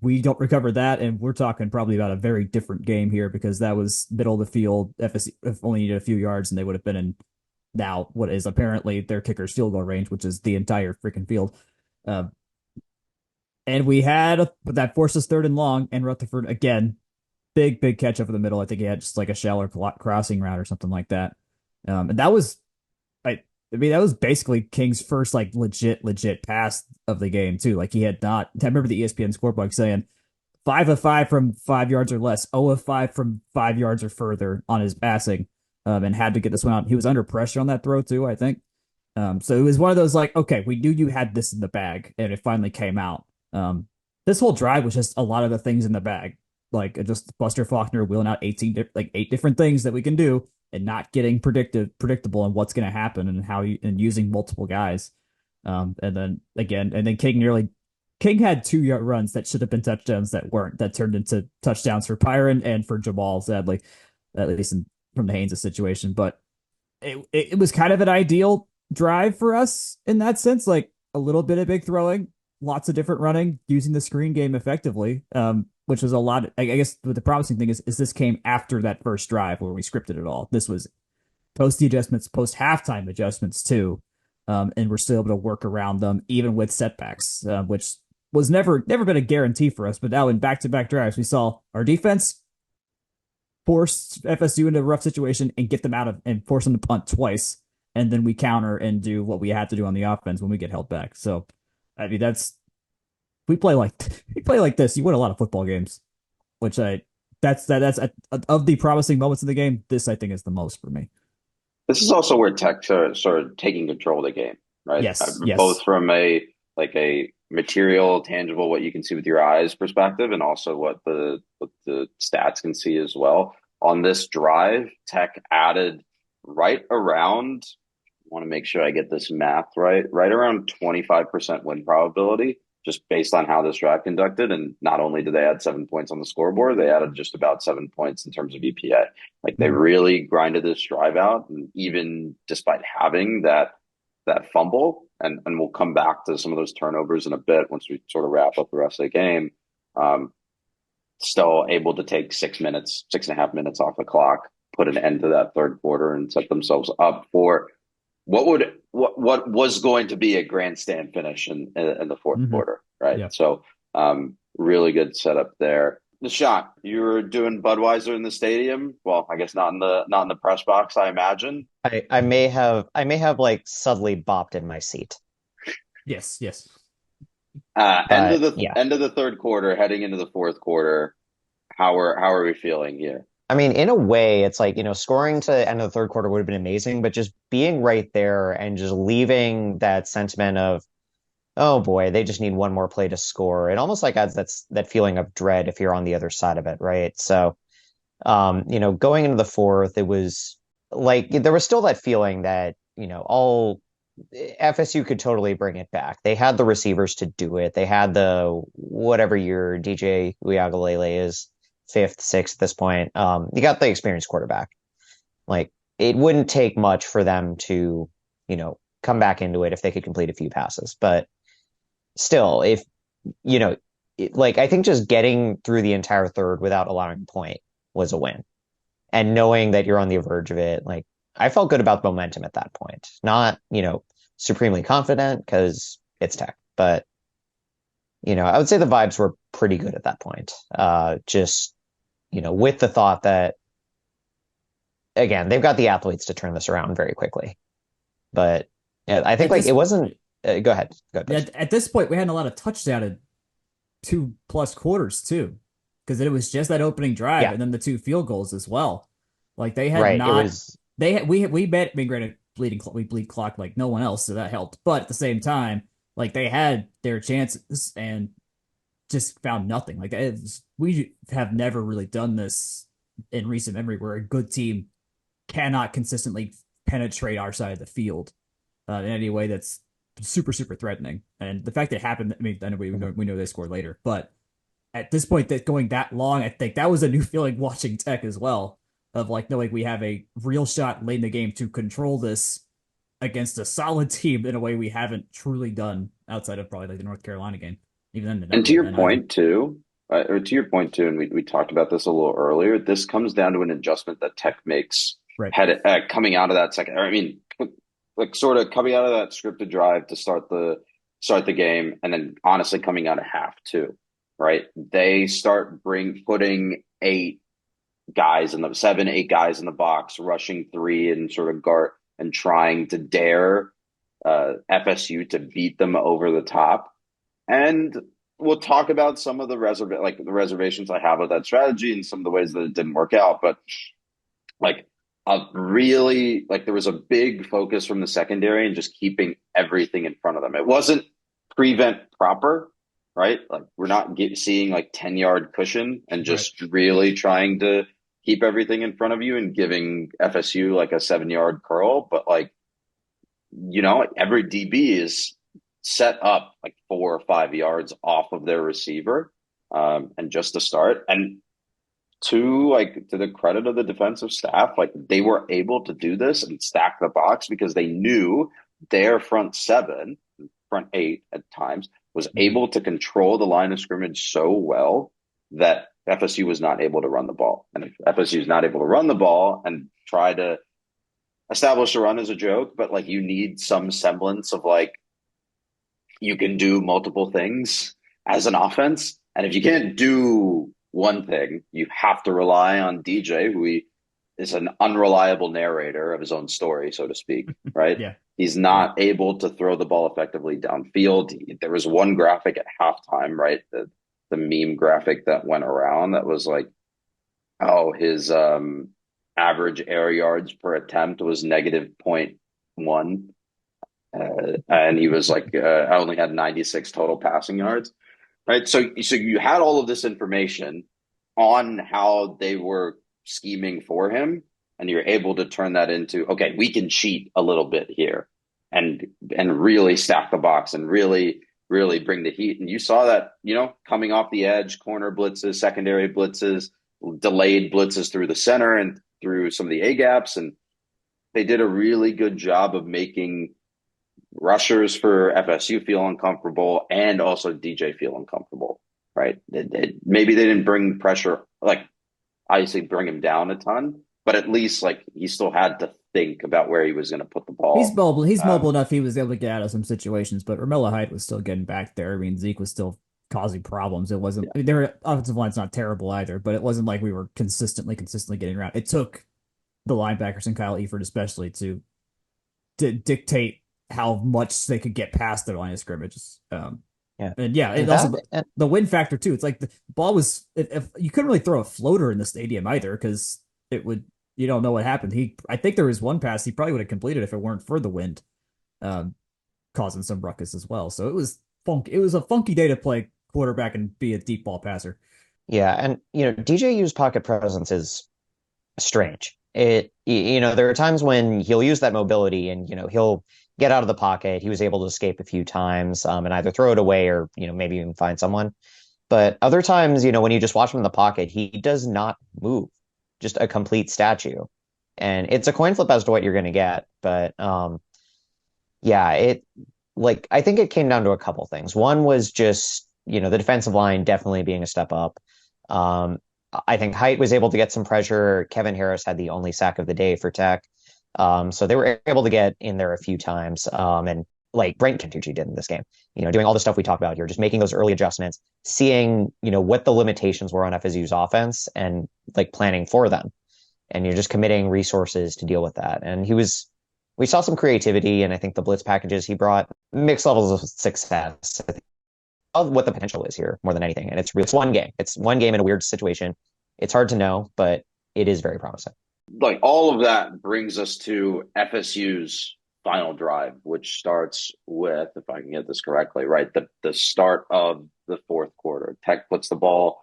we don't recover that, and we're talking probably about a very different game here because that was middle of the field. FSU only needed a few yards, and they would have been in now what is apparently their kicker's field goal range, which is the entire freaking field. And we had that forced us third and long, and Rutherford again. Big catch over the middle. I think he had just like a shallow crossing route or something like that. And that was, that was basically King's first like legit pass of the game too. Like he had not. I remember the ESPN scorebook saying 5 of 5 from 5 yards or less, 0 of 5 from 5 yards or further on his passing, and had to get this one out. He was under pressure on that throw too, I think. So it was one of those like, okay, we knew you had this in the bag, and it finally came out. This whole drive was just a lot of the things in the bag. Like just Buster Faulkner wheeling out 8 different things that we can do and not getting predictable and what's going to happen and and using multiple guys. And then King had 2 yard runs that should have been touchdowns that weren't, that turned into touchdowns for Pyron and for Jamal, sadly, at least from the Haynes' situation. But it was kind of an ideal drive for us in that sense, like a little bit of big throwing, lots of different running, using the screen game effectively, which was a lot. I guess the promising thing is this came after that first drive where we scripted it all. This was post the adjustments, post halftime adjustments too, and we're still able to work around them even with setbacks, which was never been a guarantee for us. But now in back-to-back drives, we saw our defense force FSU into a rough situation and get them out of and force them to punt twice, and then we counter and do what we had to do on the offense when we get held back. So, I mean, we play like this, you win a lot of football games. Which that's of the promising moments in the game. This I think is the most for me. This is also where Tech started taking control of the game, right? Yes. Both from a material, tangible, what you can see with your eyes perspective, and also what the stats can see as well. On this drive, Tech added right around, I want to make sure I get this math right around 25% win probability, just based on how this drive conducted. And not only did they add 7 points on the scoreboard, they added just about 7 points in terms of EPA. Like, they really grinded this drive out, and even despite having that fumble, and we'll come back to some of those turnovers in a bit once we sort of wrap up the rest of the game, still able to take 6.5 minutes off the clock, put an end to that third quarter, and set themselves up for what was going to be a grandstand finish in the fourth quarter, right? Yeah. So really good setup there. Nishant, you were doing Budweiser in the stadium. Well, I guess not in the press box, I imagine. I may have like subtly bopped in my seat. Yes. End of the third quarter, heading into the fourth quarter. How are we feeling here? I mean, in a way, it's like, scoring to the end of the third quarter would have been amazing, but just being right there and just leaving that sentiment of, oh boy, they just need one more play to score. It almost like adds that feeling of dread if you're on the other side of it, right? So, going into the fourth, it was like there was still that feeling that, all FSU could totally bring it back. They had the receivers to do it. They had the whatever your DJ Uyagalele is, fifth, sixth at this point. You got the experienced quarterback. Like, it wouldn't take much for them to, come back into it if they could complete a few passes. But still, if I think just getting through the entire third without allowing a point was a win. And knowing that you're on the verge of it, like, I felt good about the momentum at that point. Not, supremely confident because it's Tech, but I would say the vibes were pretty good at that point. Just, with the thought that, again, they've got the athletes to turn this around very quickly. But yeah, I think it wasn't. Go ahead. At this point, we hadn't a lot of touchdowns 2+ quarters too, because it was just that opening drive and then the 2 field goals as well. Like, they had granted, we bleed clock like no one else, so that helped. But at the same time, like, they had their chances and just found nothing. Like, we have never really done this in recent memory, where a good team cannot consistently penetrate our side of the field in any way that's super, super threatening. And the fact that it happened, I mean, I know we know they scored later, but at this point, that going that long, I think that was a new feeling watching Tech as well, of like knowing we have a real shot late in the game to control this against a solid team in a way we haven't truly done outside of probably like the North Carolina game. Even then, and to your point too, and we talked about this a little earlier, this comes down to an adjustment that Tech makes coming out of that second. I mean, like, sort of coming out of that scripted drive to start the game, and then honestly coming out of half too, right? They start putting 8 guys in the 7-8 guys in the box, rushing 3 and sort of guard and trying to dare FSU to beat them over the top. And we'll talk about some of the reservations I have with that strategy and some of the ways that it didn't work out. But there was a big focus from the secondary and just keeping everything in front of them. It wasn't prevent proper, right? Like, we're not seeing like 10-yard cushion and just really trying to keep everything in front of you and giving FSU like a 7-yard curl, but like, every DB is set up like 4 or 5 yards off of their receiver, and just to start. And to the credit of the defensive staff, like they were able to do this and stack the box because they knew their front seven, front eight at times, was able to control the line of scrimmage so well that FSU was not able to run the ball. And if FSU is not able to run the ball and try to establish a run as a joke, but like you need some semblance of like you can do multiple things as an offense. And if you can't do one thing, you have to rely on DJ, who is an unreliable narrator of his own story, so to speak, right? Yeah. He's not able to throw the ball effectively downfield. There was one graphic at halftime, right? The meme graphic that went around that was like, oh, his average air yards per attempt was negative 0.1. And he was like, I only had 96 total passing yards, right? So you had all of this information on how they were scheming for him, and you're able to turn that into, okay, we can cheat a little bit here and really stack the box and really bring the heat. And you saw that, coming off the edge, corner blitzes, secondary blitzes, delayed blitzes through the center and through some of the A gaps. And they did a really good job of making rushers for FSU feel uncomfortable and also DJ feel uncomfortable, right? Maybe they didn't bring pressure, like obviously bring him down a ton, but at least like he still had to think about where he was going to put the ball. He's mobile. He's mobile enough. He was able to get out of some situations, but Romello Height was still getting back there. I mean, Zeke was still causing problems. It wasn't. I mean, their offensive line's not terrible either, but it wasn't like we were consistently getting around. It took the linebackers and Kyle Eford especially to dictate how much they could get past their line of scrimmages. The win factor too. It's like the ball was, if you couldn't really throw a floater in the stadium either, because you don't know what happened. I think there was one pass he probably would have completed if it weren't for the wind, causing some ruckus as well. So it was funky. It was a funky day to play quarterback and be a deep ball passer. Yeah, and DJU's pocket presence is strange. There are times when he'll use that mobility and he'll get out of the pocket. He was able to escape a few times, and either throw it away or maybe even find someone. But other times, when you just watch him in the pocket, he does not move, just a complete statue. And it's a coin flip as to what you're going to get. But I think it came down to a couple things. One was just the defensive line definitely being a step up. I think Height was able to get some pressure. Kevin Harris had the only sack of the day for Tech. So they were able to get in there a few times. And like Brent Cantucci did in this game, doing all the stuff we talked about here, just making those early adjustments, seeing, what the limitations were on FSU's offense and like planning for them. And you're just committing resources to deal with that. And we saw some creativity, and I think the blitz packages he brought mixed levels of success of what the potential is here more than anything. And it's one game. It's one game in a weird situation. It's hard to know, but it is very promising. Like all of that brings us to FSU's final drive, which starts with, if I can get this correctly, right, the start of the fourth quarter. Tech puts the ball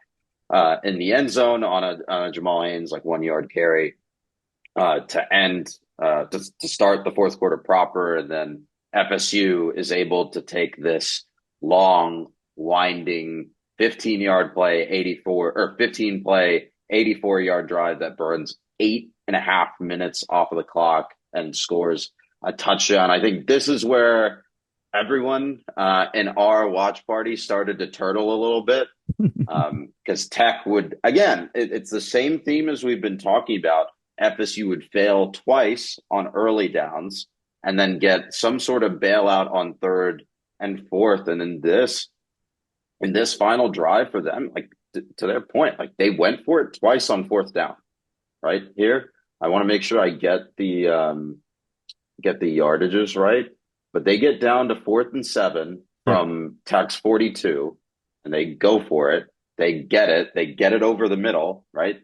in the end zone on a Jamal Haynes 1-yard carry to start the fourth quarter proper, and then FSU is able to take this long, winding 15-yard play, 84-yard drive that burns 8.5 minutes off of the clock and scores a touchdown. I think this is where everyone in our watch party started to turtle a little bit, because Tech would, again, it's the same theme as we've been talking about. FSU would fail twice on early downs and then get some sort of bailout on third and fourth. And in this final drive for them, to their point, they went for it twice on fourth down. Right here, I want to make sure I get the yardages right, but they get down to 4th and 7 from Tech's 42, and they go for it. They get it over the middle, right?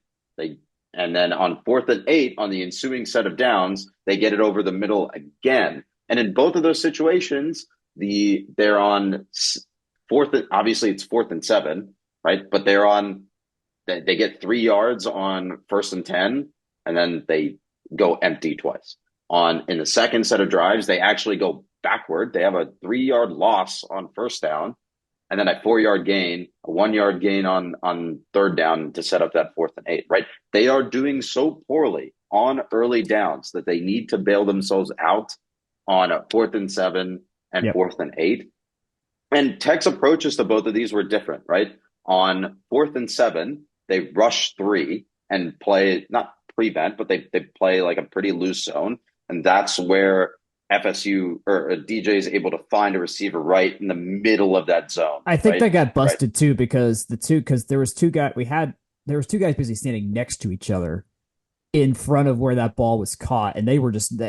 And then on 4th and 8 on the ensuing set of downs, they get it over the middle again. And in both of those situations, they're on 4th. Obviously, it's 4th and 7, right? But they're They get 3 yards on 1st and 10, and then they go empty twice. In the second set of drives, they actually go backward. They have a 3 yard loss on first down, and then a 4 yard gain, a 1 yard gain on third down to set up that 4th and 8. Right? They are doing so poorly on early downs that they need to bail themselves out on a 4th and 7 and Yep. 4th and 8. And Tech's approaches to both of these were different, right? On 4th and 7, they rush 3 and play, not prevent, but they play like a pretty loose zone. And that's where FSU or DJ is able to find a receiver right in the middle of that zone. I think right? they got busted too because there was two guys basically standing next to each other in front of where that ball was caught, and they were just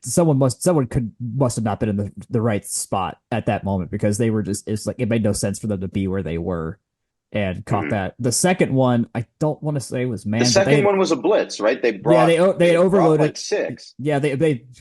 someone must have not been in the right spot at that moment because they were just it's like it made no sense for them to be where they were and caught that. The second one, I don't want to say was man. The second one was a blitz, right? They had overloaded like 6. Yeah,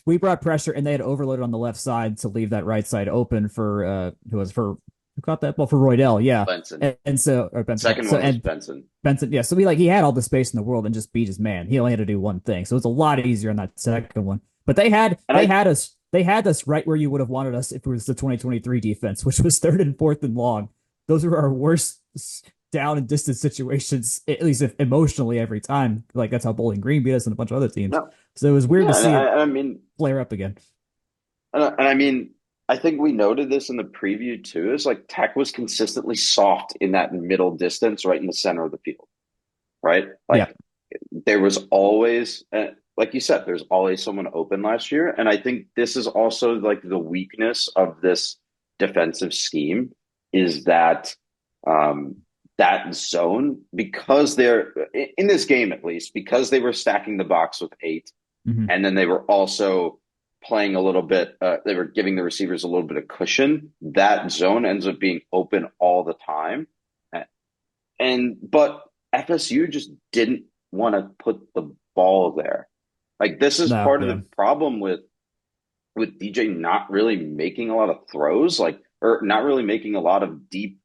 we brought pressure and they had overloaded on the left side to leave that right side open for who caught that ball for Roydell, yeah. Benson. And so or Benson. Second one was Benson. Benson, yeah. So he had all the space in the world and just beat his man. He only had to do one thing. So it's a lot easier on that second one. But they had us right where you would have wanted us if it was the 2023 defense, which was 3rd and 4th and long. Those are our worst down and distance situations, at least if emotionally every time. Like that's how Bowling Green beat us and a bunch of other teams. No. So it was weird to see it flare up again. I think we noted this in the preview too. Is like Tech was consistently soft in that middle distance, right in the center of the field, right? Like there was always, like you said, there's always someone open last year, and I think this is also like the weakness of this defensive scheme is that that zone, because they're in this game at least, because they were stacking the box with 8, and then they were also playing a little bit, they were giving the receivers a little bit of cushion. That zone ends up being open all the time. But FSU just didn't want to put the ball there. Like this is part of the problem with DJ not really making a lot of throws, or not really making a lot of deep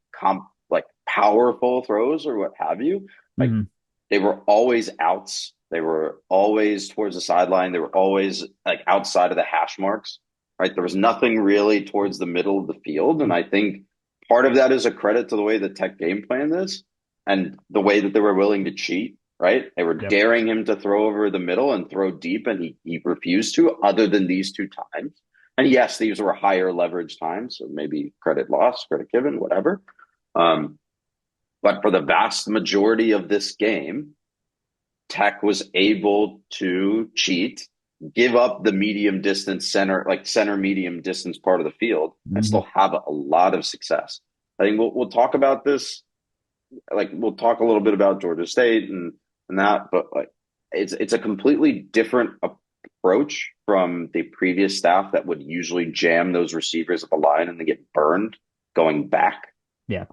powerful throws or what have you. Like they were always outs. They were always towards the sideline. They were always like outside of the hash marks, right? There was nothing really towards the middle of the field. And I think part of that is a credit to the way the Tech game plan is and the way that they were willing to cheat, right? They were daring him to throw over the middle and throw deep, and he refused to, other than these 2 times. And yes, these were higher leverage times, so maybe credit lost, credit given, whatever. But for the vast majority of this game, Tech was able to cheat, give up the medium distance center medium distance part of the field, and still have a lot of success. I think we'll talk about this. We'll talk a little bit about Georgia State and that, but it's a completely different approach from the previous staff that would usually jam those receivers at the line and they get burned going back. Yeah.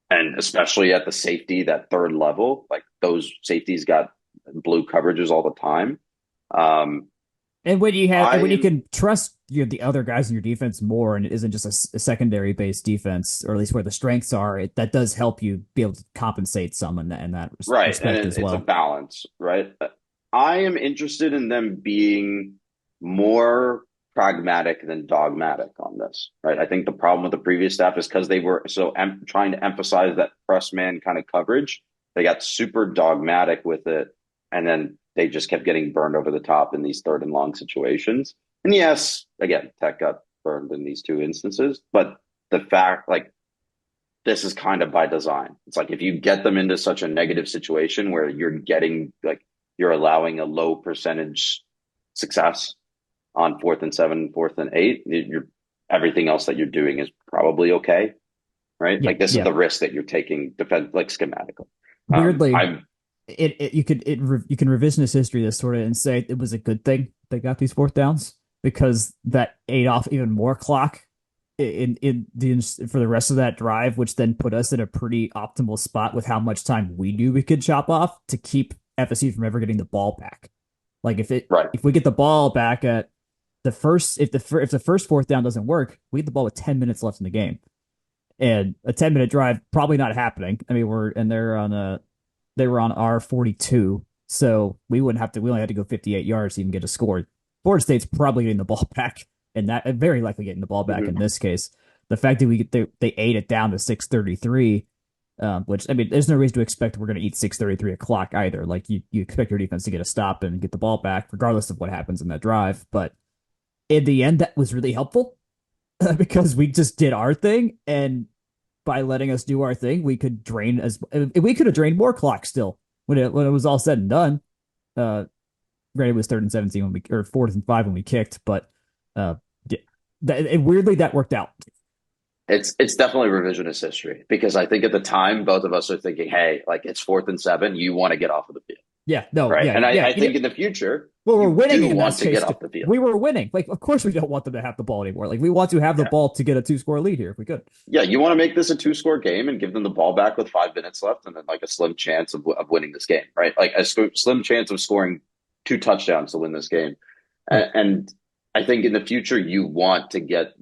And especially at the safety, that third level, like those safeties got blue coverages all the time. And when you can trust the other guys in your defense more, and it isn't just a secondary based defense, or at least where the strengths are, that does help you be able to compensate some in that respect as well. It's a balance, right? I am interested in them being more pragmatic than dogmatic on this, right? I think the problem with the previous staff is because they were so trying to emphasize that press man kind of coverage, they got super dogmatic with it, and then they just kept getting burned over the top in these 3rd and long situations. And yes, again, Tech got burned in these 2 instances, but the fact, this is kind of by design. It's like if you get them into such a negative situation where you're allowing a low percentage success on 4th and 7, 4th and 8, everything else that you're doing is probably okay, right? Yeah, this is the risk that you're taking, schematically. Weirdly, you can revisionist history this sort of and say it was a good thing they got these 4th downs because that ate off even more clock for the rest of that drive, which then put us in a pretty optimal spot with how much time we knew we could chop off to keep FSU from ever getting the ball back. Like if we get the ball back at if the first 4th down doesn't work, we get the ball with 10 minutes left in the game. And a 10-minute drive probably not happening. I mean, they were on R42, so we only had to go 58 yards to even get a score. Florida State's probably getting the ball back, and that very likely getting the ball back in this case. The fact that they ate it down to 6:33, which I mean, there's no reason to expect we're going to eat 6:33 o'clock either. Like you expect your defense to get a stop and get the ball back, regardless of what happens in that drive. But in the end, that was really helpful because we just did our thing, and by letting us do our thing, we could have drained more clock still when it was all said and done. Granted, it was 3rd and 17 or 4th and 5 when we kicked, but weirdly that worked out. It's definitely revisionist history because I think at the time both of us are thinking, hey, like it's 4th and 7, you want to get off of the field. Yeah, no, right. Yeah, and I think in the future, well, we're winning do in want that to case. get off the field. We were winning. Like, of course, we don't want them to have the ball anymore. Like, we want to have the ball to get a 2-score lead here if we could. Yeah, you want to make this a 2-score game and give them the ball back with 5 minutes left, and then like a slim chance of winning this game, right? Like a slim chance of scoring 2 touchdowns to win this game. Right. And I think in the future, you want to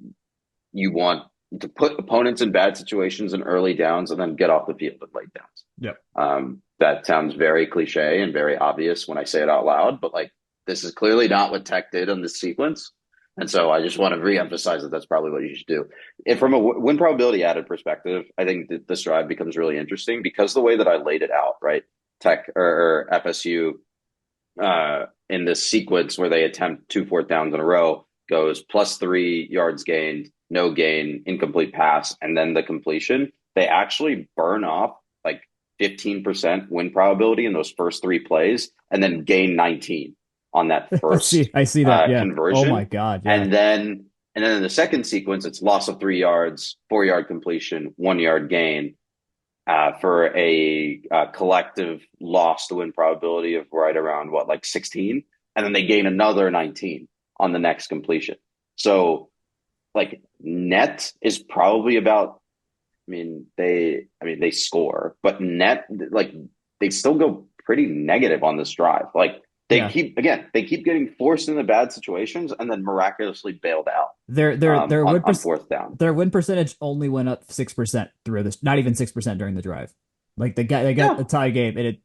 put opponents in bad situations in early downs and then get off the field at late downs. Yeah. That sounds very cliche and very obvious when I say it out loud, but like this is clearly not what Tech did on this sequence. And so I just want to reemphasize that that's probably what you should do. And from a win probability added perspective, I think that this drive becomes really interesting because the way that I laid it out, right? Tech or FSU in this sequence where they attempt 2 4th downs in a row goes +3 yards gained, no gain, incomplete pass, and then the completion. They actually burn off like 15% win probability in those first 3 plays and then gain 19 on that first I see that conversion. Oh my God. Yeah. And then in the second sequence, it's loss of 3 yards, 4-yard completion, 1-yard gain for a collective loss to win probability of right around 16. And then they gain another 19 on the next completion. So like net is probably about, they score, but net, like they still go pretty negative on this drive. Like they keep getting forced into bad situations and then miraculously bailed out. Their on 4th down. Their win percentage only went up 6% through this, not even 6% during the drive. Like they got the tie game and it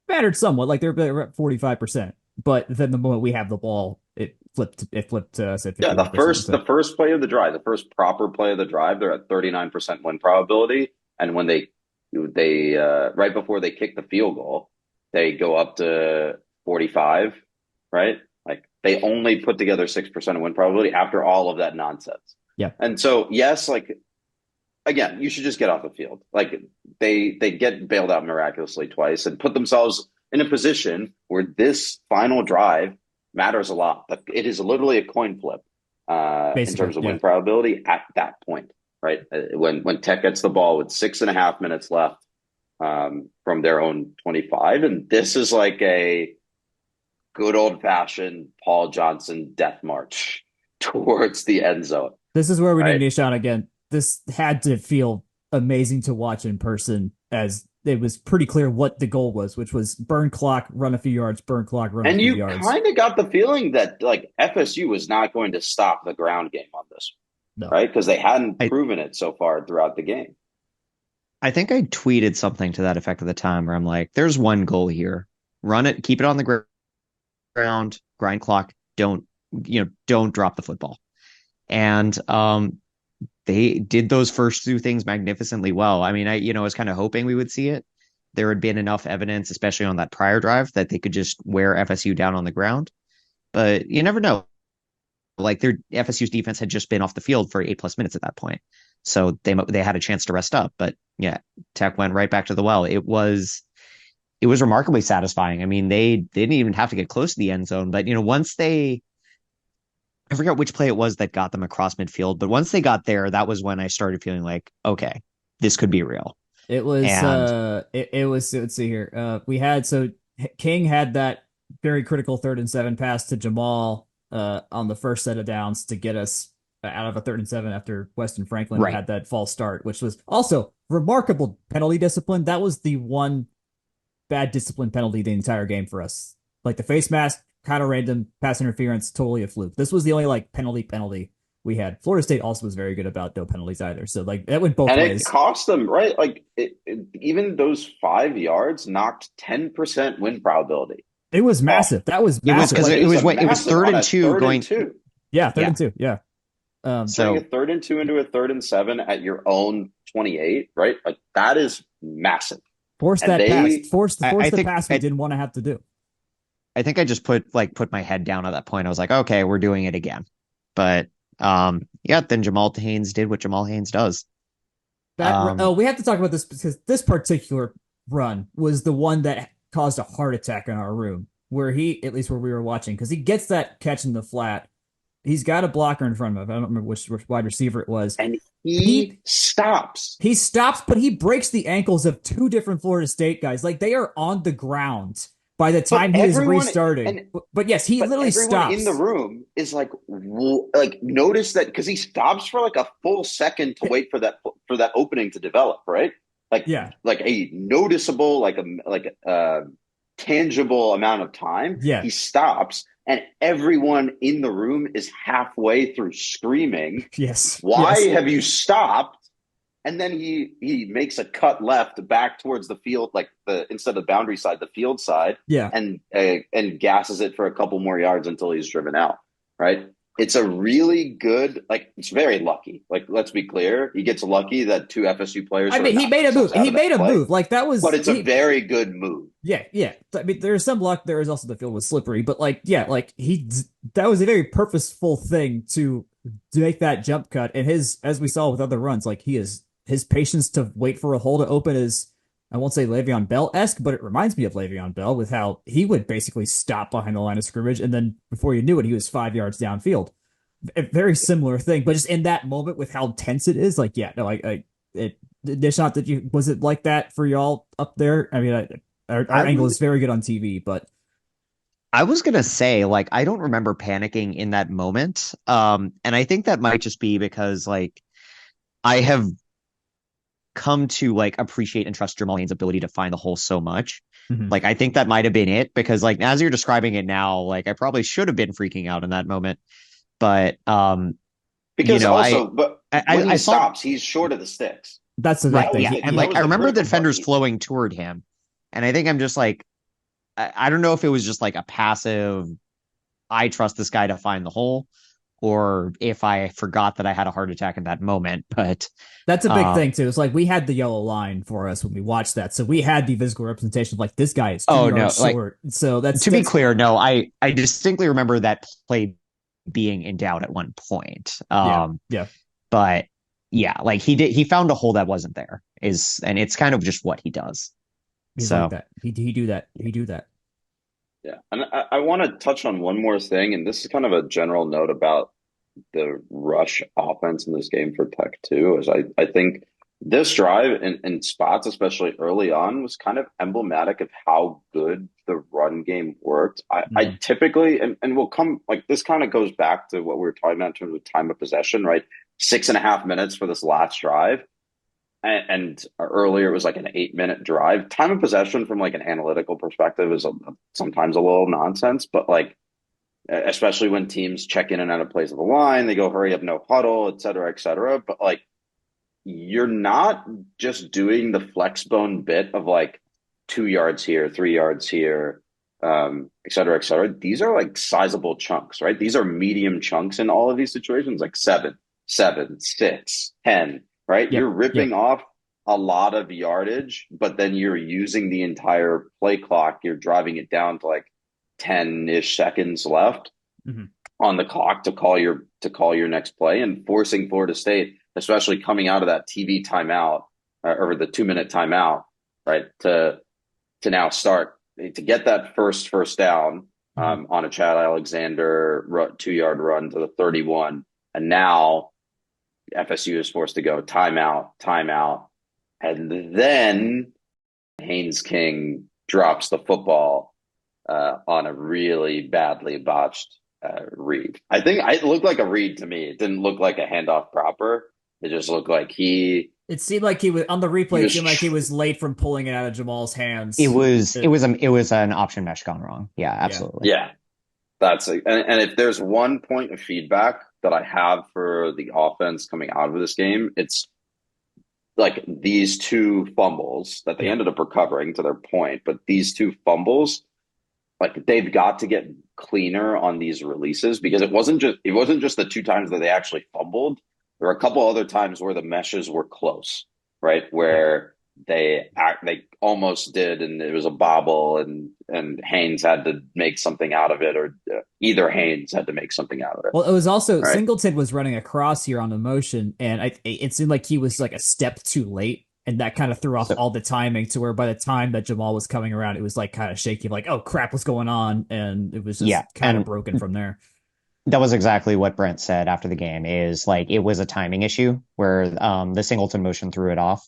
mattered somewhat. Like they're at 45%, but then the moment we have the ball, it flipped to us at 51%. The first play of the drive, the first proper play of the drive, they're at 39% win probability, and when they right before they kick the field goal, they go up to 45, right? Like they only put together 6% of win probability after all of that nonsense. Yeah. And so yes, like again, you should just get off the field. Like they get bailed out miraculously twice and put themselves in a position where this final drive matters a lot. It is literally a coin flip in terms of win probability at that point, right? When Tech gets the ball with 6.5 minutes left from their own 25, and this is like a good old fashioned Paul Johnson death march towards the end zone. This is where we need Nishant again. This had to feel amazing to watch in person, as it was pretty clear what the goal was, which was burn clock, run a few yards, burn clock, run a few yards. And you kind of got the feeling that like FSU was not going to stop the ground game on this, right? Because they hadn't proven it so far throughout the game. I think I tweeted something to that effect at the time where I'm like, there's one goal here. Run it, keep it on the ground, grind clock, don't drop the football. And they did those first 2 things magnificently well. I mean, I was kind of hoping we would see it. There had been enough evidence, especially on that prior drive, that they could just wear FSU down on the ground. But you never know. Like FSU's defense had just been off the field for 8+ minutes at that point. So they had a chance to rest up. But yeah, Tech went right back to the well. It was remarkably satisfying. I mean, they didn't even have to get close to the end zone. But, once I forget which play it was that got them across midfield, but once they got there, that was when I started feeling like, okay, this could be real. It was, let's see here. King had that very critical 3rd and 7 pass to Jamal on the first set of downs to get us out of a 3rd and 7 after Weston Franklin had that false start, which was also remarkable penalty discipline. That was the one bad discipline penalty the entire game for us. Like the face mask, kind of random, pass interference, totally a fluke. This was the only like penalty we had. Florida State also was very good about no penalties either. So like that went both And ways. it cost them, right? Like even those 5 yards knocked 10% win probability. It was massive. That was It was massive. because Like, it was massive third on and a two third going. and two. yeah, third Yeah. and 2. Yeah. Turning So a 3rd and 2 into a 3rd and 7 at your own 28, right? Like that is massive. Force And that pass. they- Force I the think pass we didn't want to have to do. I think I just put my head down at that point. I was like, okay, we're doing it again. But yeah, then Jamal Haynes did what Jamal Haynes does. We have to talk about this because this particular run was the one that caused a heart attack in our room, where at least where we were watching, because he gets that catch in the flat. He's got a blocker in front of him. I don't remember which wide receiver it was. And he stops. He stops, but he breaks the ankles of 2 different Florida State guys. Like they are on the ground by the time he is restarting. But yes, he literally stops. In the room is like notice that because he stops for like a full second to wait for that opening to develop, right? Like a noticeable, like a tangible amount of time. Yeah, he stops. And everyone in the room is halfway through screaming, yes. Why have you stopped? And then he makes a cut left back towards the field, like instead of the boundary side, the field side. Yeah. And gasses it for a couple more yards until he's driven out. Right. It's a really good, it's very lucky. Like, let's be clear. He gets lucky that 2 FSU players. I mean, he made a move. He made a move. Like that was, but it's a very good move. Yeah. I mean, there's some luck. There is also the field was slippery, but that was a very purposeful thing to make that jump cut. And as we saw with other runs, like his patience to wait for a hole to open is, I won't say Le'Veon Bell-esque, but it reminds me of Le'Veon Bell with how he would basically stop behind the line of scrimmage, and then before you knew it, he was 5 yards downfield. A very similar thing, but just in that moment with how tense it is, Nishant, was it like that for y'all up there? I mean, our angle is very good on TV, but I was gonna say, I don't remember panicking in that moment, and I think that might just be because I have come to appreciate and trust Jamal Haynes' ability to find the hole so much. Mm-hmm. I think that might have been it, because as you're describing it now, I probably should have been freaking out in that moment. But because when he stops, he's short of the sticks. That's the right thing. Yeah, and I remember the defenders flowing toward him, and I think I'm just I don't know if it was just a passive, I trust this guy to find the hole, or if I forgot that I had a heart attack in that moment. But that's a big thing too. It's we had the yellow line for us when we watched that, so we had the physical representation of this guy is 2 yards short. So be clear. No, I distinctly remember that play being in doubt at one point. Yeah. But yeah, he found a hole that wasn't there, and it's kind of just what he does. He's so like that. He do that. Yeah. And I want to touch on one more thing, and this is kind of a general note about the rush offense in this game for Tech too, is I think this drive in spots, especially early on, was kind of emblematic of how good the run game worked. I typically, and we'll come, this kind of goes back to what we were talking about in terms of time of possession, right? 6.5 minutes for this last drive. And earlier it was an 8-minute drive. Time of possession from an analytical perspective is sometimes a little nonsense, but especially when teams check in and out of plays of the line, they go hurry up, no huddle, et cetera, et cetera. But you're not just doing the flex bone bit of 2 yards here, 3 yards here, et cetera, et cetera. These are sizable chunks, right? These are medium chunks in all of these situations, 7, 6, 10, right? You're ripping off a lot of yardage, but then you're using the entire play clock. You're driving it down to 10-ish seconds left on the clock to call your next play, and forcing Florida State, especially coming out of that TV timeout or the 2-minute timeout, right, to now start to get that first down on a Chad Alexander 2-yard run to the 31, and now FSU is forced to go timeout, and then Haynes King drops the football on a really badly botched read. I think it looked like a read to me. It didn't look like a handoff proper. It just looked like It seemed like he was on the replay. It seemed like he was late from pulling it out of Jamal's hands. It was an option mesh gone wrong. Yeah, absolutely. Yeah. That's and if there's one point of feedback that I have for the offense coming out of this game. It's like these two fumbles that they ended up recovering, to their point, but these two fumbles, like they've got to get cleaner on these releases, because it wasn't just the two times that they actually fumbled. There were a couple other times where the meshes were close, right? Where they almost did, and it was a bobble, and Haynes had to make something out of it, or either Haynes had to make something out of it. Well, it was also Right. Singleton was running across here on the motion, and it seemed like he was like a step too late, and that kind of threw off all the timing to where by the time that Jamal was coming around, it was like kind of shaky, like, oh crap, what's going on? And it was just kind of broken from there. That was exactly what Brent said after the game, is like it was a timing issue where the Singleton motion threw it off.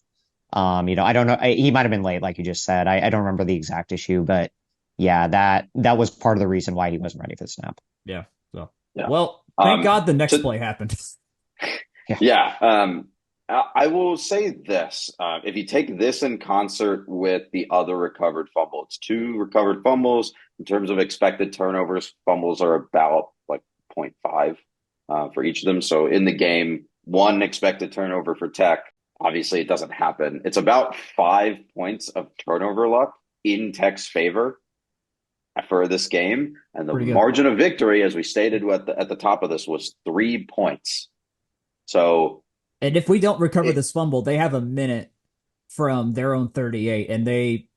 I don't know. He might have been late, like you just said. I don't remember the exact issue, but yeah, that was part of the reason why he wasn't ready for the snap. Yeah. So, yeah. Well, thank God the next play happened. Yeah. I will say this. If you take this in concert with the other recovered fumble, it's two recovered fumbles. In terms of expected turnovers, fumbles are about like 0.5 for each of them. So in the game, one expected turnover for Tech. Obviously, it doesn't happen. It's about 5 points of turnover luck in Tech's favor for this game. And the margin of victory, as we stated at the top of this, was 3 points. So, and if we don't recover this fumble, they have a minute from their own 38, and they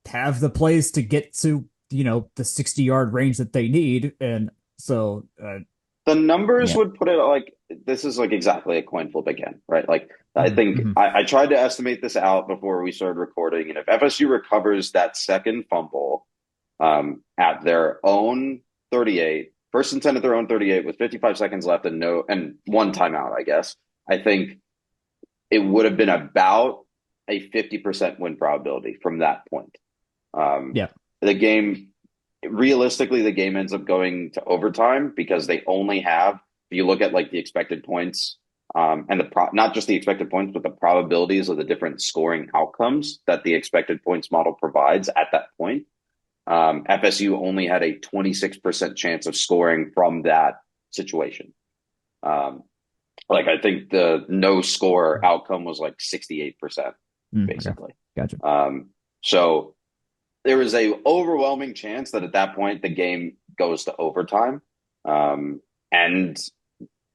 have the plays to get to, the 60-yard range that they need. And so the numbers would put it like this is like exactly a coin flip again, right? Like I think I tried to estimate this out before we started recording, and if FSU recovers that second fumble at their own 38, first and 10 at their own 38 with 55 seconds left and one timeout, I guess, I think it would have been about a 50% win probability from that point. The game, realistically, the game ends up going to overtime because they only have, if you look at like the expected points and not just the expected points, but the probabilities of the different scoring outcomes that the expected points model provides at that point. FSU only had a 26% chance of scoring from that situation. Like I think the no score outcome was like 68%, basically. Okay. Gotcha. So there is a overwhelming chance that at that point the game goes to overtime, and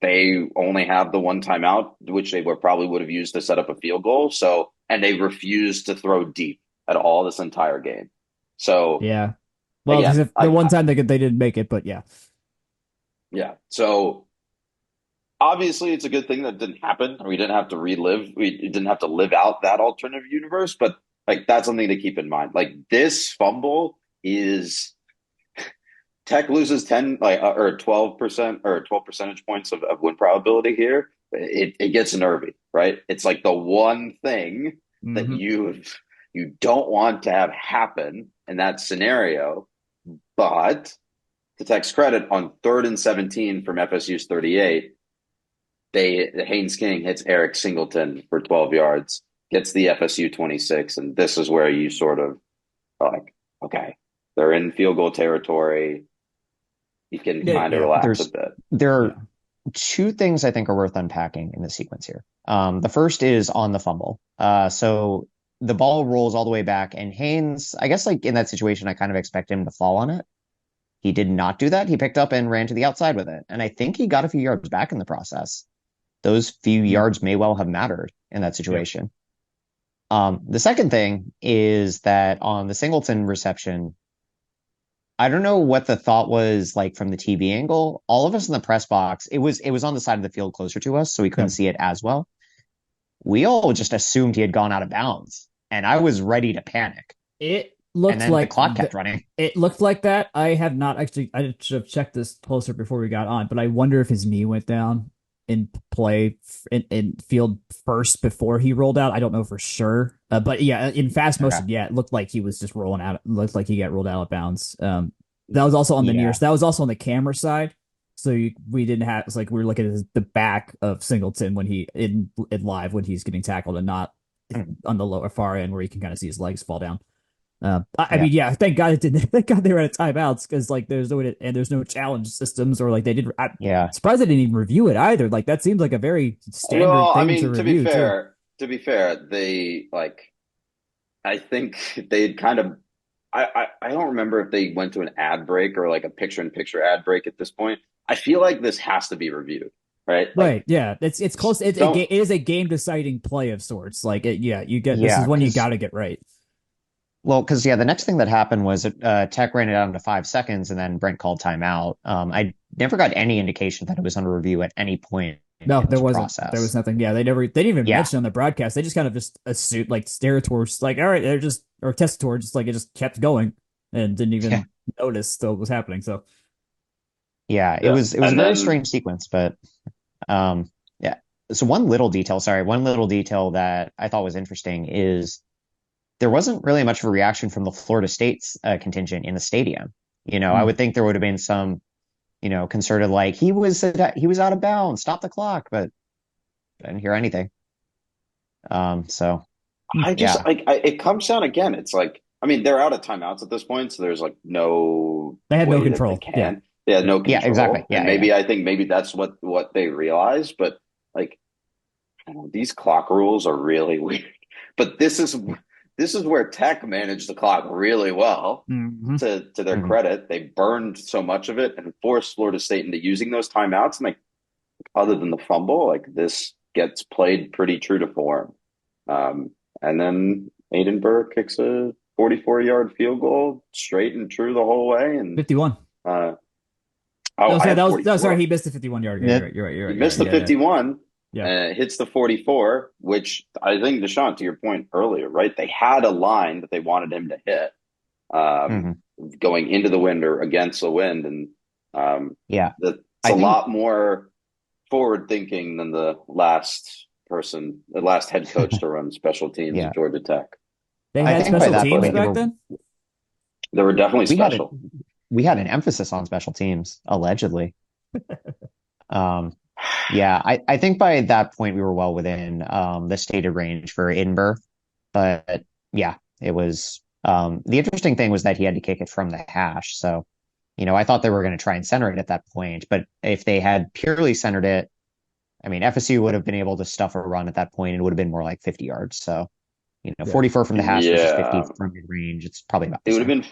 they only have the one timeout, which they probably would have used to set up a field goal. So, and they refused to throw deep at all this entire game. So yeah, well, again, the one time they didn't make it, but yeah. So obviously, it's a good thing that didn't happen. We didn't have to didn't have to live out that alternative universe, but like that's something to keep in mind. Like this fumble is Tech loses 10 or 12% or 12 percentage points of win probability here. It gets nervy, right? It's like the one thing that you don't want to have happen in that scenario. But to Tech's credit, on 3rd and 17 from FSU's 38, the Haynes King hits Eric Singleton for 12 yards, gets the FSU 26, and this is where you sort of are like, okay, they're in field goal territory. You can kind of relax a bit. There are two things I think are worth unpacking in the sequence here. The first is on the fumble. So the ball rolls all the way back, and Haynes, I guess like in that situation, I kind of expect him to fall on it. He did not do that. He picked up and ran to the outside with it. And I think he got a few yards back in the process. Those few yards may well have mattered in that situation. The second thing is that on the Singleton reception, I don't know what the thought was like from the TV angle. All of us in the press box, it was on the side of the field closer to us, so we couldn't see it as well. We all just assumed he had gone out of bounds, and I was ready to panic. It looked like the clock kept running. It looked like that. I have not actually. I should have checked this closer before we got on, but I wonder if his knee went down in play in field first before he rolled out. I don't know for sure, but yeah, in fast motion, it looked like he was just rolling out. It looked like he got rolled out of bounds. That was also on the nearest. That was also on the camera side. So we didn't have. It's like we were looking at the back of Singleton when he in live when he's getting tackled, and not on the lower far end where you can kind of see his legs fall down. I Yeah. mean, yeah, thank God it didn't. Thank God they were out of timeouts because like there's no way to, and there's no challenge systems or like they did. I'm Yeah. surprised they didn't even review it either. Like that seems like a very standard Well, I thing to mean, review too. to be fair, they like I think they'd kind of I don't remember if they went to an ad break or like a picture in picture ad break at this point. I feel like this has to be reviewed, right? Like Right? Yeah, it's close. don't It is a game deciding play of sorts. Like yeah, you get this is Yeah. one you got to get right. Because yeah, the next thing that happened was Tech ran it down to 5 seconds, and then Brent called timeout. I never got any indication that it was under review at any point No, in there this wasn't. There was process. nothing. Yeah, they didn't even Yeah, mention on the broadcast. They just kind of just assumed like stare towards like all right, they're just or test towards just like it just kept going and didn't yeah, even notice what was happening. So yeah. It yeah. was a And very then strange sequence, but yeah. So one little detail that I thought was interesting is there wasn't really much of a reaction from the Florida State's contingent in the stadium. I mm. would think there would have been some, concerted like he was out of bounds, stop the clock, but I didn't hear anything. So I just yeah, it comes down again. It's like I mean they're out of timeouts at this point, so there's like no They had no way that they control. Yeah, can. They had no yeah, exactly. control, and Yeah, yeah. I think maybe that's what they realized. But like I don't know, these clock rules are really weird. But this is where Tech managed the clock really well. hmm To their Mhm. credit, they burned so much of it and forced Florida State into using those timeouts. And like other than the fumble, like this gets played pretty true to form. Um, and then Aidenberg kicks a 44-yard field goal straight and true the whole way. And 51. uh, oh, No, I sorry, had that was sorry. 44. He missed the 51-yard. Yeah, You're right. You're He right. You're missed right. the Yeah, yeah, 51 yeah. and hits the 44, which I think, Nishant, to your point earlier, right? They had a line that they wanted him to hit um, hmm going into the wind or against the wind. And yeah. that's a I think lot more forward thinking than the last head coach to run special teams at yeah. Georgia Tech. They I had think by special that teams point back then. They were definitely we had a special. we had an emphasis on special teams, allegedly. Um, yeah, I think by that point we were well within the stated range for Edinburgh. But yeah, it was the interesting thing was that he had to kick it from the hash. So, I thought they were going to try and center it at that point, but if they had purely centered it, I mean, FSU would have been able to stuff a run at that point and it would have been more like 50 yards. So, Yeah. 44 from the hash versus 50 Yeah, from mid range, it's probably about it the would have same. been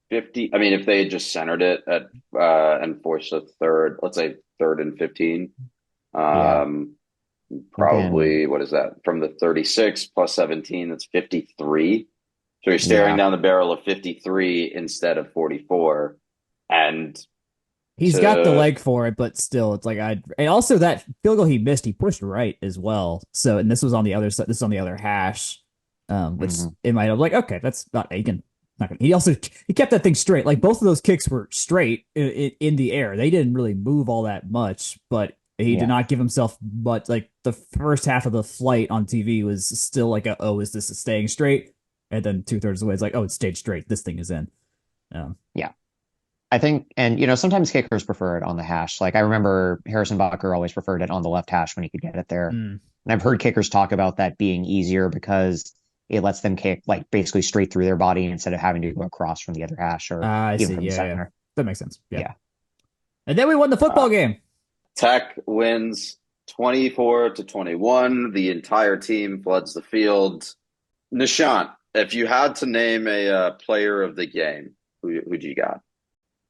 50. I mean, if they had just centered it at and forced a third, let's say third and 15, Yeah, um, would have been, probably what is that from the 36 plus 17? That's 53. So you're staring yeah, down the barrel of 53 instead of 44. And He's got the to, leg for it, but still, it's like and also that field goal he missed, he pushed right as well. So, and this was on the other side. This is on the other hash, which mhm, it might have like okay, that's not you can not gonna. He also he kept that thing straight. Like both of those kicks were straight in the air. They didn't really move all that much, but he did yeah, not give himself much. Like the first half of the flight on TV was still like, oh, is this staying straight? And then 2/3 of the way, it's like, oh, it stayed straight. This thing is in. yeah. I think, and sometimes kickers prefer it on the hash. Like I remember Harrison Bucker always preferred it on the left hash when he could get it there. Mm. And I've heard kickers talk about that being easier because it lets them kick like basically straight through their body instead of having to go across from the other hash or I even see. from the Yeah, yeah, center. that makes sense. Yeah. Yeah. And then we won the uh, football game. Tech wins 24-21. The entire team floods the field. Nishant, if you had to name a player of the game, who do you got?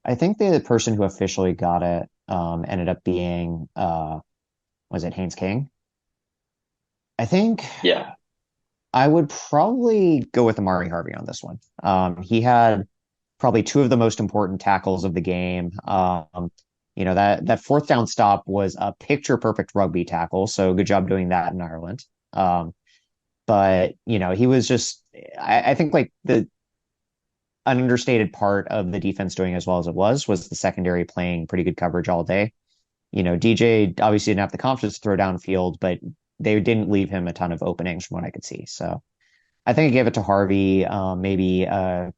I think the person who officially got it ended up being was it Haynes King? I think Yeah, I would probably go with Amari Harvey on this one. He had probably two of the most important tackles of the game. That fourth down stop was a picture perfect rugby tackle, so good job doing that in Ireland. But he was just I think like the an understated part of the defense doing as well as it was the secondary playing pretty good coverage all day. DJ obviously didn't have the confidence to throw downfield, but they didn't leave him a ton of openings from what I could see. So I think I gave it to Harvey. Maybe a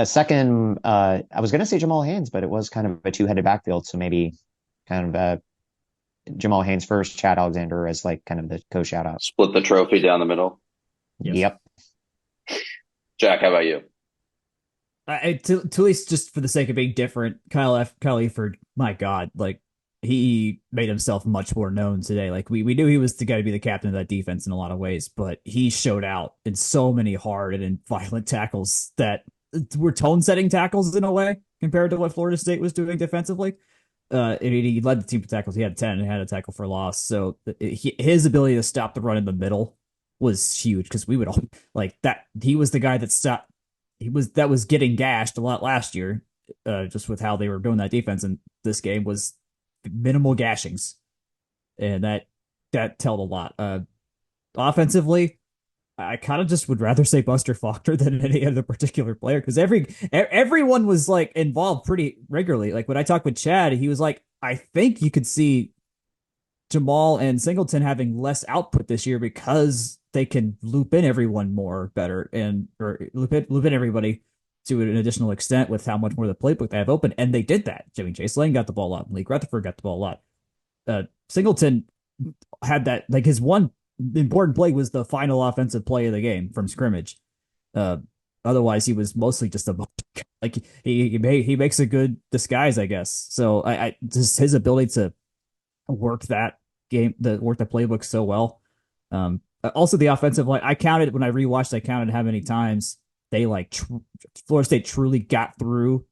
second. I was going to say Jamal Haynes, but it was kind of a two-headed backfield. So maybe kind of Jamal Haynes first, Chad Alexander as like kind of the co-shout out. split the trophy down the middle. Yes. Yep. Jack, how about you? To at least just for the sake of being different, Kyle Eford, my God, like he made himself much more known today. Like we knew he was the guy to be the captain of that defense in a lot of ways, but he showed out in so many hard and violent tackles that were tone setting tackles in a way compared to what Florida State was doing defensively. He led the team for tackles. He had 10 and had a tackle for loss. So his ability to stop the run in the middle was huge because we would all like that. He was the guy that stopped. That was getting gashed a lot last year, just with how they were doing that defense. And this game was minimal gashings, and that told a lot. Offensively, I kind of just would rather say Buster Faulkner than any other particular player because everyone was like involved pretty regularly. Like when I talked with Chad, he was like, I think you could see Jamal and Singleton having less output this year because they can loop in everyone more better and or loop in everybody to an additional extent with how much more the playbook they have open. And they did that. Jimmy Chase Lane got the ball a lot. Lee Rutherford got the ball a lot. Singleton had that, like his one important play was the final offensive play of the game from scrimmage. Uh, Otherwise, he was mostly just a like he makes a good disguise, I guess. So I just his ability to work that work the playbook so well. Also the offensive line. I counted when I rewatched. I counted how many times they Florida State truly got through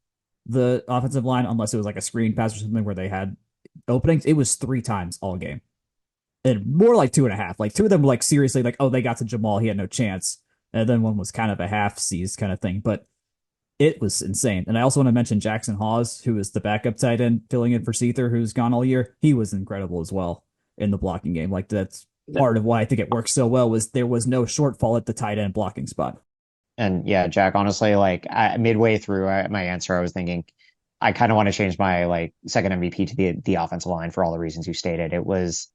the offensive line, unless it was like a screen pass or something where they had openings. It was 3 times all game, and more like 2.5. Like 2 of them were like seriously like, oh, they got to Jamal, he had no chance, and then one was kind of a half seized kind of thing. But it was insane. And I also want to mention Jackson Hawes, who is the backup tight end filling in for Seether, who's gone all year. He was incredible as well in the blocking game. Like that's part of why I think it worked so well was there was no shortfall at the tight end blocking spot. And yeah, Jack, honestly, midway through my answer, I was thinking I kind of want to change my like second MVP to the offensive line for all the reasons you stated. It was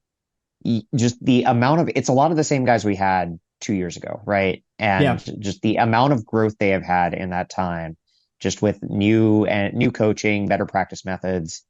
just the amount of it's a lot of the same guys we had 2 years ago, right? And Yeah. just the amount of growth they have had in that time, just with new coaching, better practice methods.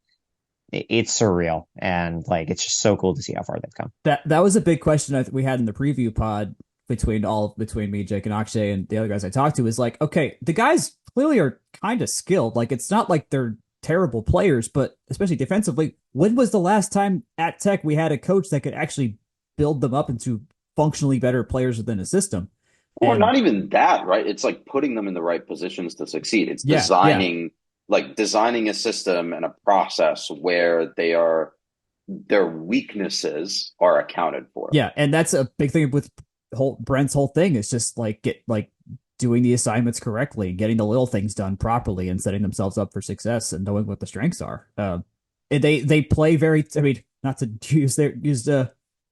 It's surreal, and like it's just so cool to see how far they've come. That was a big question we had in the preview pod between me, Jake, and Akshay, and the other guys I talked to is like, okay, the guys clearly are kind of skilled. Like it's not like they're terrible players, but especially defensively, when was the last time at Tech we had a coach that could actually build them up into functionally better players within a system? Or And not even that, right? It's like putting them in the right positions to succeed. It's yeah, designing a system and a process where their weaknesses are accounted for. yeah, and that's a big thing with Brent's whole thing is just doing the assignments correctly, getting the little things done properly, and setting themselves up for success and knowing what the strengths are. And they play very. I mean, not to use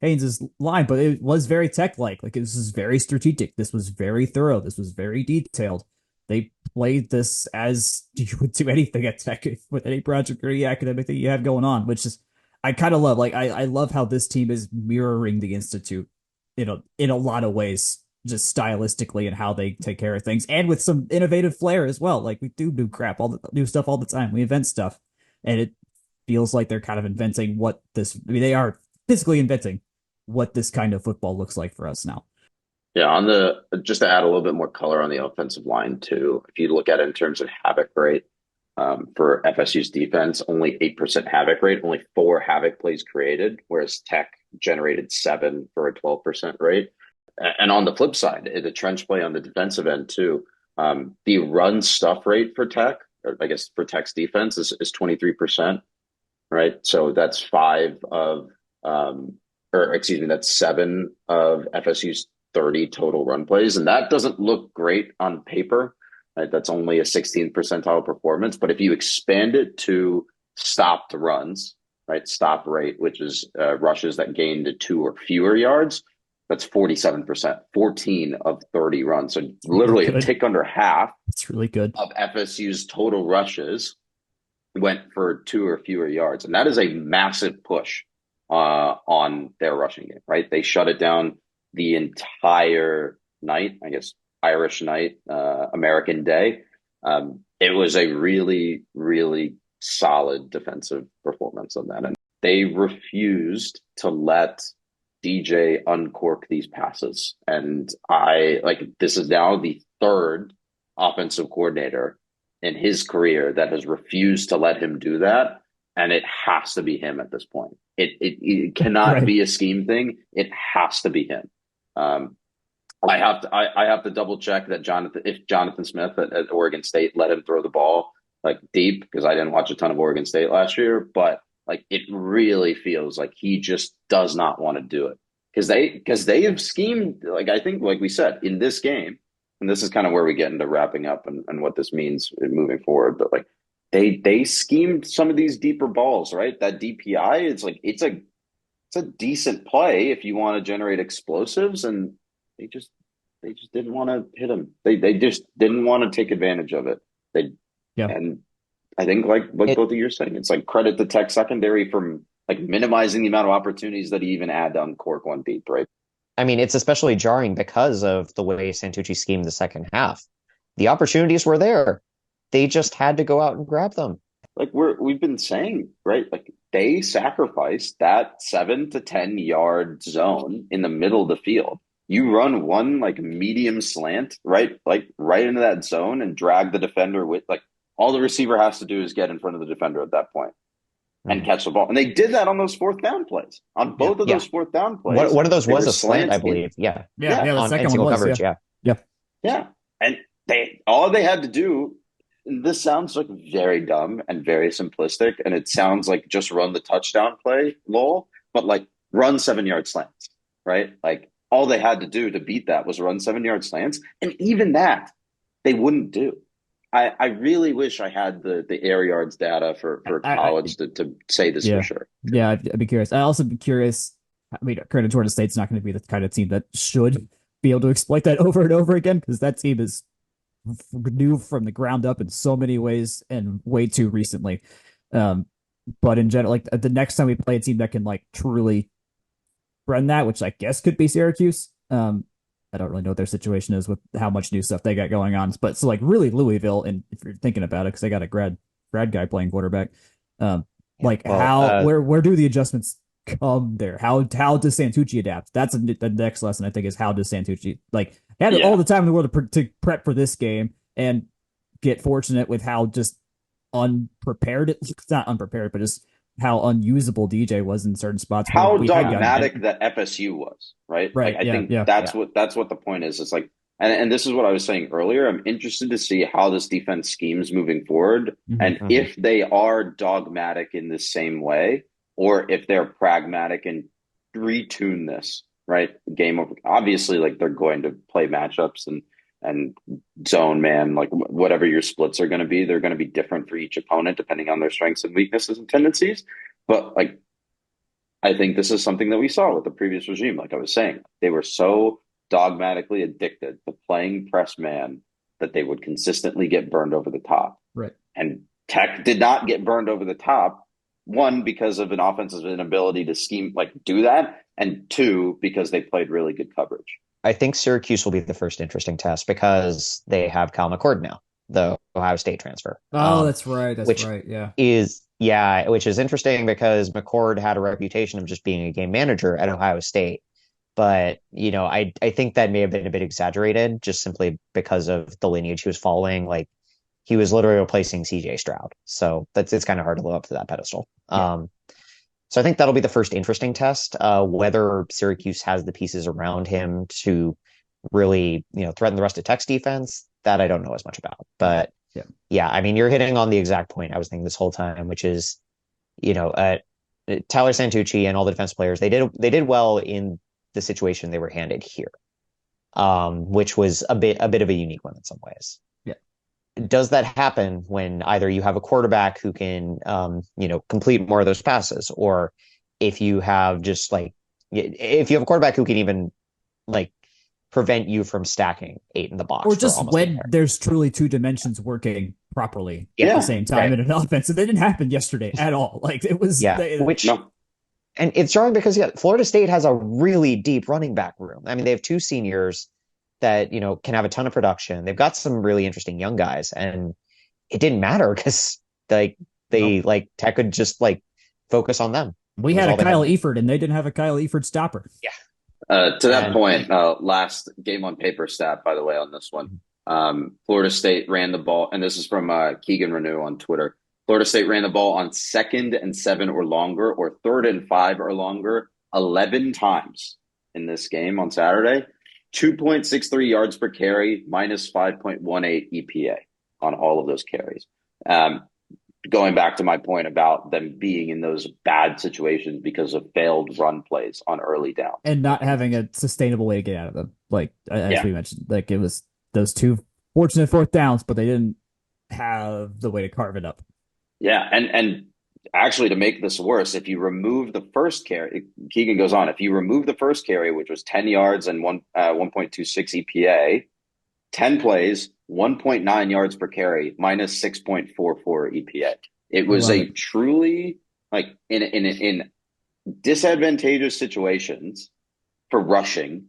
Haynes's line, but it was very tech like. Like this is very strategic. This was very thorough. This was very detailed. They played this as you would do anything at Tech with any project or any academic thing you have going on, which is I kind of love. Like I love how this team is mirroring the Institute in a lot of ways, just stylistically and how they take care of things, and with some innovative flair as well. Like we do new crap, all the new stuff all the time. We invent stuff, and it feels like they're kind of inventing what this. I mean, they are physically inventing what this kind of football looks like for us now. Yeah, just to add a little bit more color on the offensive line too. If you look at it in terms of havoc rate, for FSU's defense, only 8% havoc rate, only 4 havoc plays created, whereas Tech generated 7 for a 12% rate. And on the flip side, the trench play on the defensive end too. The run stuff rate for Tech, or I guess for Tech's defense, is 23%, right? So that's that's 7 of FSU's 30 total run plays. And that doesn't look great on paper, right? That's only a 16th percentile performance. But if you expand it to stopped runs, right? Stop rate, which is rushes that gain to 2 or fewer yards, that's 47%, 14 of 30 runs. So literally a tick under half. It's really good. Of FSU's total rushes went for 2 or fewer yards. And that is a massive push on their rushing game, right? They shut it down the entire night, I guess, Irish night, American day. It was a really, really solid defensive performance on that. And they refused to let DJ uncork these passes. And I like this is now the third offensive coordinator in his career that has refused to let him do that. And it has to be him at this point. It cannot Right. be a scheme thing. It has to be him. I have to double check that Jonathan Smith at Oregon State let him throw the ball like deep, because I didn't watch a ton of Oregon State last year, but like it really feels like he just does not want to do it, because they have schemed, like I think like we said in this game, and this is kind of where we get into wrapping up and what this means moving forward, but like they schemed some of these deeper balls, right? That DPI, it's a decent play if you want to generate explosives, and they just didn't want to hit him. They just didn't want to take advantage of it. They Yeah. And I think like both of you are saying, it's like credit the Tech secondary from like minimizing the amount of opportunities that he even had to uncork one deep, right? I mean, it's especially jarring because of the way Santucci schemed the second half. The opportunities were there. They just had to go out and grab them. Like we've been saying, right? Like they sacrificed that 7 to 10 yard zone in the middle of the field. You run one like medium slant, right? Like right into that zone and drag the defender with like all the receiver has to do is get in front of the defender at that point and catch the ball. And they did that on those fourth down plays. On both of those fourth down plays. One of those was a slant, I in. believe. Yeah. Yeah, the On second single one was, coverage, yeah. Yeah. And all they had to do, this sounds like very dumb and very simplistic, and it sounds like just run the touchdown play, lol, but like run 7-yard slants, right? Like all they had to do to beat that was run 7-yard slants. And even that they wouldn't do. I really wish I had the air yards data for college to say this for sure. Yeah, I'd be curious. I also be curious. I mean, granted, Georgia State's not going to be the kind of team that should be able to exploit that over and over again, because that team is new from the ground up in so many ways and way too recently. But in general, like the next time we play a team that can like truly run that, which I guess could be Syracuse. I don't really know what their situation is with how much new stuff they got going on. But so like really Louisville, and if you're thinking about it, because they got a grad guy playing quarterback. Where do the adjustments come there? How does Santucci adapt? That's the next lesson, I think, is how does Santucci like had all the time in the world to prep for this game and get fortunate with how just unprepared it's not unprepared, but just how unusable DJ was in certain spots. How dogmatic that FSU was, right? Right. Like, I think that's what the point is. It's like, and this is what I was saying earlier. I'm interested to see how this defense schemes moving forward, and if they are dogmatic in the same way, or if they're pragmatic and retune this, right? Game over. Obviously, like they're going to play matchups and zone man, like whatever your splits are going to be, they're going to be different for each opponent depending on their strengths and weaknesses and tendencies. But like, I think this is something that we saw with the previous regime. Like I was saying, they were so dogmatically addicted to playing press man that they would consistently get burned over the top. Right. And Tech did not get burned over the top. One, because of an offensive inability to scheme, like do that. And two, because they played really good coverage. I think Syracuse will be the first interesting test because they have Kyle McCord now, the Ohio State transfer. Oh, that's right. That's right. Yeah. Which is interesting because McCord had a reputation of just being a game manager at Ohio State. But, you know, I think that may have been a bit exaggerated just simply because of the lineage he was following. Like he was literally replacing CJ Stroud. So it's kind of hard to live up to that pedestal. Yeah. So I think that'll be the first interesting test. Whether Syracuse has the pieces around him to really, threaten the rest of Tech's defense, that I don't know as much about. But yeah, I mean, you're hitting on the exact point I was thinking this whole time, which is, Tyler Santucci and all the defense players, they did well in the situation they were handed here, which was a bit of a unique one in some ways. Does that happen when either you have a quarterback who can, complete more of those passes, or if you have if you have a quarterback who can even prevent you from stacking 8 in the box, or just when there's truly two dimensions working properly at the same time in an offense? And that didn't happen yesterday at all. Like it was, and it's jarring because Florida State has a really deep running back room. I mean, they have 2 seniors that can have a ton of production. They've got some really interesting young guys, and it didn't matter because Tech could just focus on them. We It was had a all they Kyle had. Eford, and they didn't have a Kyle Eford stopper. Yeah. To that And point, last game on paper stat, by the way, on this one. Florida State ran the ball, and this is from Keegan Renew on Twitter. Florida State ran the ball on 2nd and 7 or longer, or 3rd and 5 or longer, 11 times in this game on Saturday. 2.63 yards per carry, minus 5.18 EPA on all of those carries. Going back to my point about them being in those bad situations because of failed run plays on early down. And not having a sustainable way to get out of them. Like, as we mentioned, like it was those 2 fortunate 4th downs, but they didn't have the way to carve it up. Yeah, and actually, to make this worse, if you remove the first carry, Keegan goes on, if you remove the first carry, which was 10 yards and 1.26 EPA, 10 plays, 1.9 yards per carry, minus 6.44 EPA. It was a truly, like, in disadvantageous situations for rushing.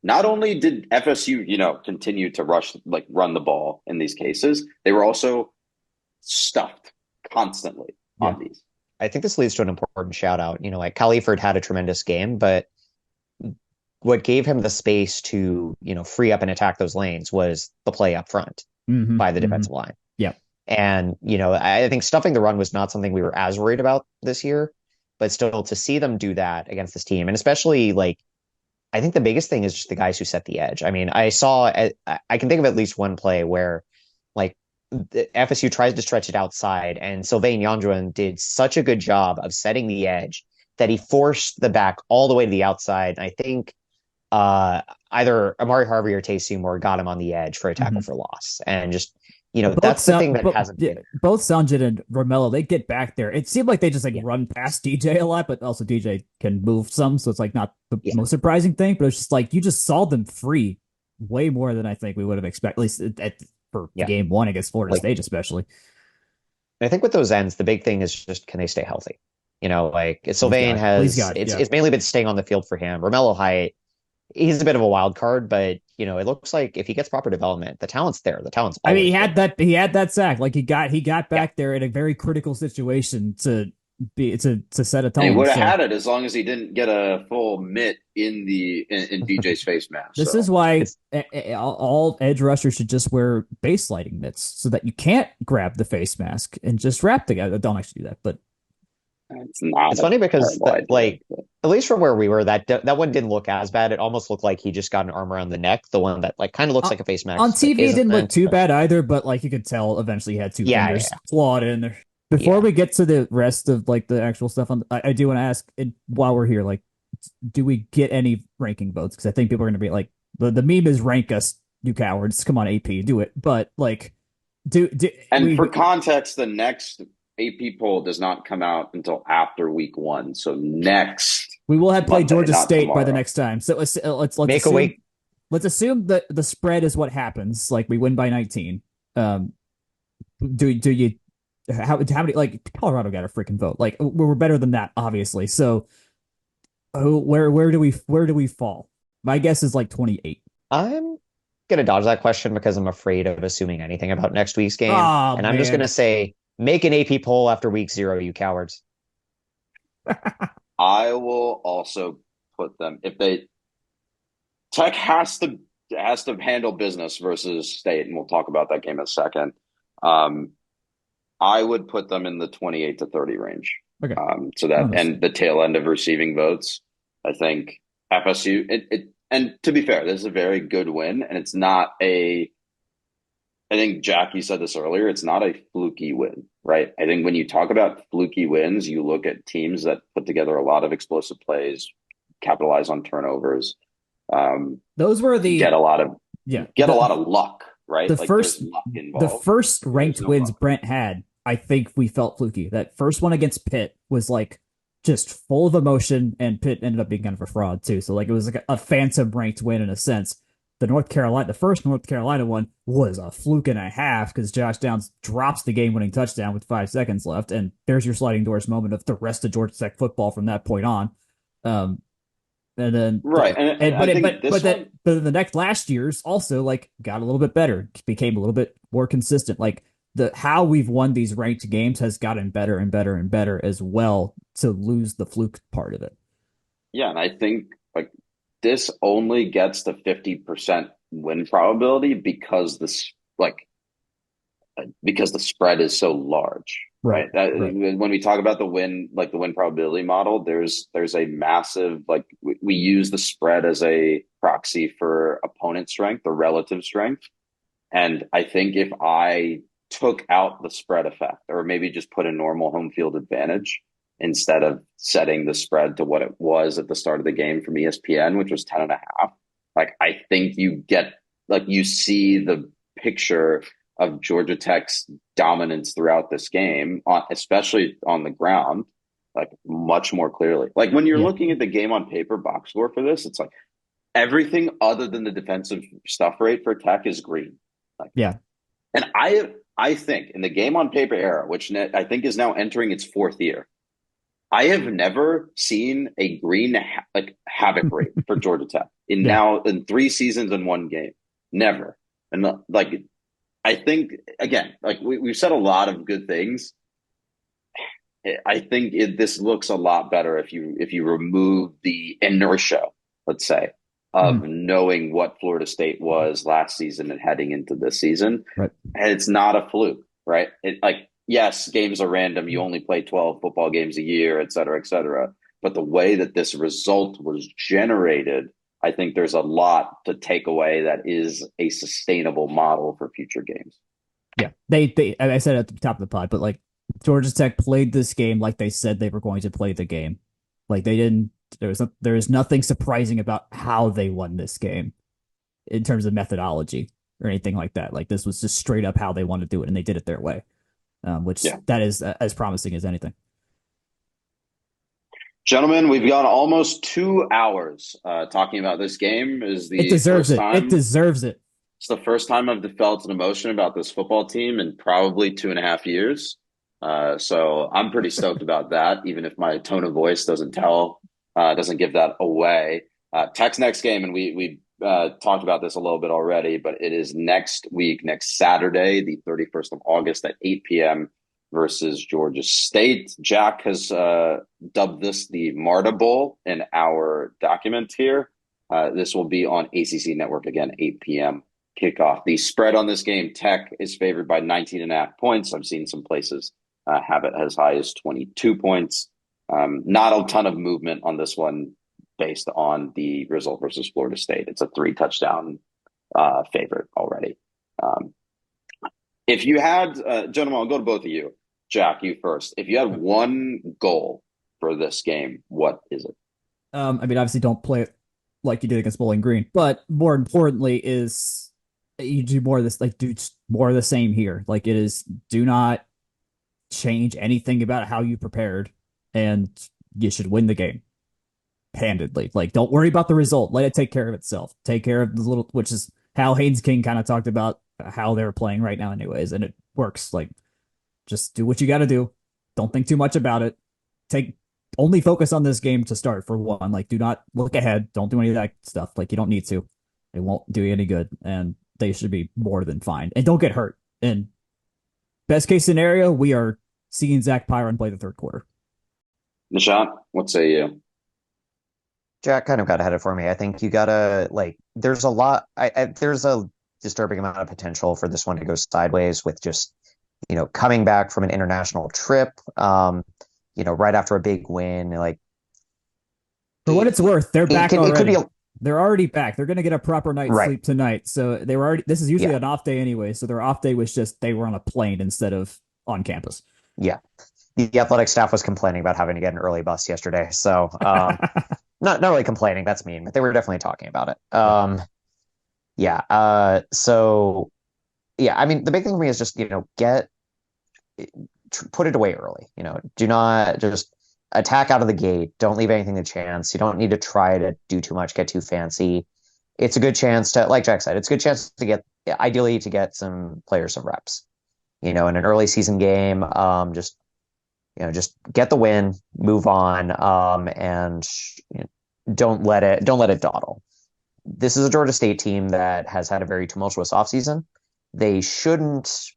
Not only did FSU, continue to run the ball in these cases, they were also stuffed constantly on these. I think this leads to an important shout out. Like Kyle Eford had a tremendous game, but what gave him the space to, free up and attack those lanes was the play up front by the defensive line. Yeah. And, I think stuffing the run was not something we were as worried about this year, but still to see them do that against this team, and especially I think the biggest thing is just the guys who set the edge. I mean, I can think of at least one play where the FSU tries to stretch it outside, and Sylvain Yandrouin did such a good job of setting the edge that he forced the back all the way to the outside. And I think either Amari Harvey or Tay Seymour got him on the edge for a tackle for loss. And just, that's the thing that hasn't been. Both Sanjit and Romello, they get back there. It seemed like they just run past DJ a lot, but also DJ can move some, so it's not the most surprising thing, but it's just you just saw them free way more than I think we would have expected, at least for game 1 against Florida State, especially. I think with those ends, the big thing is just, can they stay healthy? Sylvain it's mainly been staying on the field for him. Romello Height, he's a bit of a wild card, but it looks like if he gets proper development, the talent's there. The talent's. I mean, he had that sack. He got back there in a very critical situation to set a tone. And he would have had it as long as he didn't get a full mitt in DJ's face mask. This is why all edge rushers should just wear base sliding mitts so that you can't grab the face mask and just wrap the guy. Don't actually do that, but it's funny because at least from where we were, that one didn't look as bad. It almost looked like he just got an arm around the neck. The one that kind of looks like a face mask on TV, it didn't look too bad either. But you could tell, eventually he had 2 fingers clawed in there. Before we get to the rest of the actual stuff, I do want to ask, while we're here, do we get any ranking votes? Because I think people are going to be the meme is rank us, you cowards. Come on, AP, do it. But for context, the next AP poll does not come out until after week 1. So next we will have played Georgia State tomorrow. by the next time. So let's make a week. Let's assume that the spread is what happens. We win by 19. Do you? How many? Colorado got a freaking vote. We're better than that, obviously. So where do we fall? My guess is 28. I'm gonna dodge that question because I'm afraid of assuming anything about next week's game, and I'm just gonna say, make an AP poll after week 0, you cowards. I will also put them, if Tech has to handle business versus State, and we'll talk about that game in a second. I would put them in the 28 to 30 range. Okay. And the tail end of receiving votes, I think FSU, and to be fair, this is a very good win, and it's not I think Jackie said this earlier, it's not a fluky win, right? I think when you talk about fluky wins, you look at teams that put together a lot of explosive plays, capitalize on turnovers. Those were get a lot of luck, right? The first ranked wins luck. Brent had, I think we felt fluky. That first one against Pitt was just full of emotion, and Pitt ended up being kind of a fraud too. So it was a phantom ranked win in a sense. The first North Carolina one was a fluke and a half because Josh Downs drops the game-winning touchdown with 5 seconds left, and there's your sliding doors moment of the rest of Georgia Tech football from that point on. And then right, but the next last year's also got a little bit better, became a little bit more consistent. How we've won these ranked games has gotten better and better and better as well. to lose the fluke part of it. Yeah, and I think like this only gets to 50% win probability because the spread is so large, right? Right. When we talk about the win probability model, there's a massive we use the spread as a proxy for opponent strength or relative strength. And I think if I took out the spread effect, or maybe just put a normal home field advantage instead of setting the spread to what it was at the start of the game from ESPN, which was 10.5, like I think you see the picture of Georgia Tech's dominance throughout this game, especially on the ground, like much more clearly. Like when you're Yeah. looking at the game on paper box score for this, it's like everything other than the defensive stuff rate for Tech is green. Like, Yeah. and I think in the game on paper era, which I think is now entering its fourth year, I have never seen a green havoc rate for Georgia Tech Yeah. in 3 seasons in one game. Never. And like I think again, like we've said a lot of good things. I think this looks a lot better if you remove the inertia, let's say, of knowing what Florida State was last season and heading into this season. Right. And it's not a fluke, right? Yes, games are random. You only play 12 football games a year, et cetera, et cetera. But the way that this result was generated, I think there's a lot to take away that is a sustainable model for future games. Yeah. I said at the top of the pod, but like Georgia Tech played this game like they said they were going to play the game. Like they didn't, there is nothing surprising about how they won this game in terms of methodology or anything like that. Like this was just straight up how they wanted to do it, and they did it their way, which that is as promising as anything. Gentlemen, we've gone almost 2 hours talking about this game. It deserves it. It deserves it. It's the first time I've felt an emotion about this football team in probably 2.5 years. So I'm pretty stoked about that, even if my tone of voice doesn't give that away. Tech's next game, and we talked about this a little bit already, but it is next week, next Saturday, the 31st of August at 8 p.m. versus Georgia State. Jack has dubbed this the Marta Bowl in our document here. This will be on ACC Network again, 8 p.m. kickoff. The spread on this game, Tech is favored by 19.5 points. I've seen some places have it as high as 22 points. Not a ton of movement on this one based on the result versus Florida State. It's a 3-touchdown favorite already. If you had, gentlemen, I'll go to both of you. Jack, you first. If you had one goal for this game, what is it? I mean, obviously, don't play it like you did against Bowling Green, but more importantly, is you do more of this, like do more of the same here. Like it is, do not change anything about how you prepared, and you should win the game handedly. Like, don't worry about the result. Let it take care of itself. Take care of the little, which is how Haynes King kind of talked about how they're playing right now, anyways, and it works. Like, just do what you got to do. Don't think too much about it. Only focus on this game to start for one. Like, do not look ahead. Don't do any of that stuff. Like, you don't need to. It won't do you any good, and they should be more than fine. And don't get hurt. And best case scenario, we are seeing Zach Pyron play the third quarter. Nishant, what say you? Jack kind of got ahead of for me. I think you gotta there's a lot. There's a disturbing amount of potential for this one to go sideways with just coming back from an international trip. Right after a big win, like for what it's worth, they're back already. It could be they're already back. They're going to get a proper night's sleep tonight. So they were already. This is usually an off day anyway. So their off day was just they were on a plane instead of on campus. Yeah, the athletic staff was complaining about having to get an early bus yesterday. So not really complaining. That's mean, but they were definitely talking about it. So I mean, the big thing for me is just put it away early. Do not just attack out of the gate. Don't leave anything to chance. You don't need to try to do too much, get too fancy. It's a good chance to, like Jack said, it's a good chance to ideally get some players some reps. In an early season game, just get the win, move on, and don't let it dawdle. This is a Georgia State team that has had a very tumultuous offseason. They shouldn't,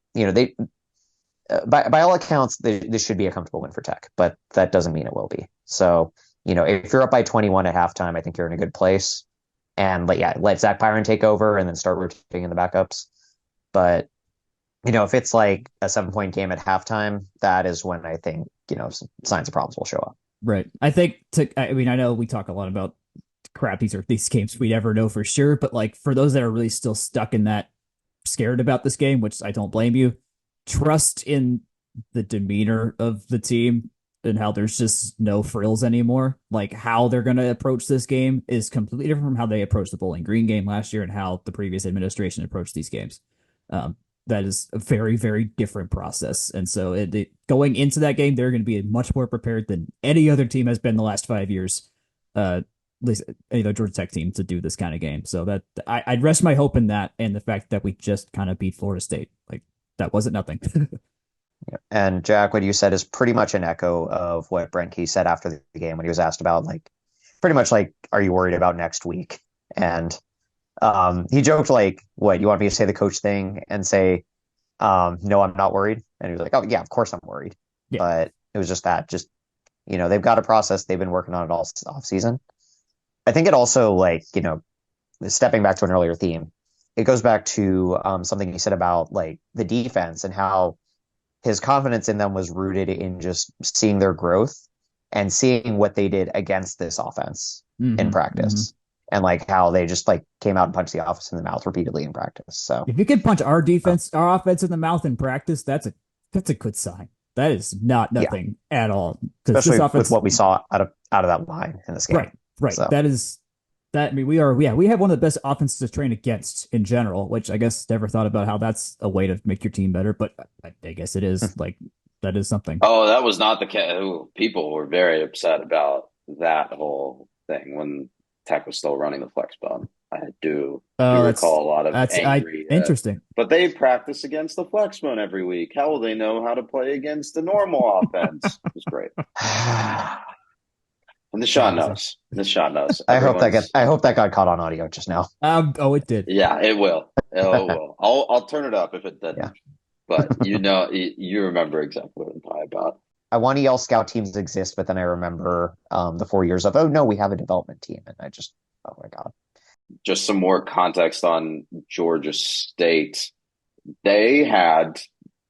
by all accounts, this should be a comfortable win for Tech, but that doesn't mean it will be. So, if you're up by 21 at halftime, I think you're in a good place. And let Zach Byron take over and then start rotating in the backups. But, if it's like a 7-point game at halftime, that is when I think, signs of problems will show up. Right. I think I know we talk a lot about crap. These games we never know for sure, but like for those that are really still stuck in that scared about this game, which I don't blame you, trust in the demeanor of the team and how there's just no frills anymore. Like how they're going to approach this game is completely different from how they approached the Bowling Green game last year and how the previous administration approached these games. That is a very, very different process. And so going into that game, they're going to be much more prepared than any other team has been the last 5 years. At least any other Georgia Tech team to do this kind of game. So that I'd rest my hope in that and the fact that we just kind of beat Florida State. Like that wasn't nothing. And Jack, what you said is pretty much an echo of what Brent Key said after the game when he was asked about like pretty much like, are you worried about next week? And he joked like, what, you want me to say the coach thing and say, no, I'm not worried. And he was like, oh yeah, of course I'm worried. Yeah. But it was just they've got a process. They've been working on it all off season. I think it also stepping back to an earlier theme, it goes back to something he said about like the defense and how his confidence in them was rooted in just seeing their growth and seeing what they did against this offense in practice. Mm-hmm. And like how they just like came out and punched the offense in the mouth repeatedly in practice. So if you can punch our offense in the mouth in practice, that's a good sign. That is not nothing at all. Especially with what we saw out of that line in this game. Right. So. We have one of the best offenses to train against in general, which I guess never thought about how that's a way to make your team better, but I guess it is. Like that is something. Oh, that was not the case. People were very upset about that whole thing when Tech was still running the flex bone. I do recall a lot of angry. Interesting. But they practice against the flex bone every week. How will they know how to play against the normal offense? It was great. And Nishant knows. I hope that got caught on audio just now. It did. Yeah, it will. It will. I'll turn it up if it doesn't. Yeah. But you remember exactly what I'm talking about. I want to yell scout teams exist, but then I remember the 4 years of, oh no, we have a development team. And oh my God. Just some more context on Georgia State. They had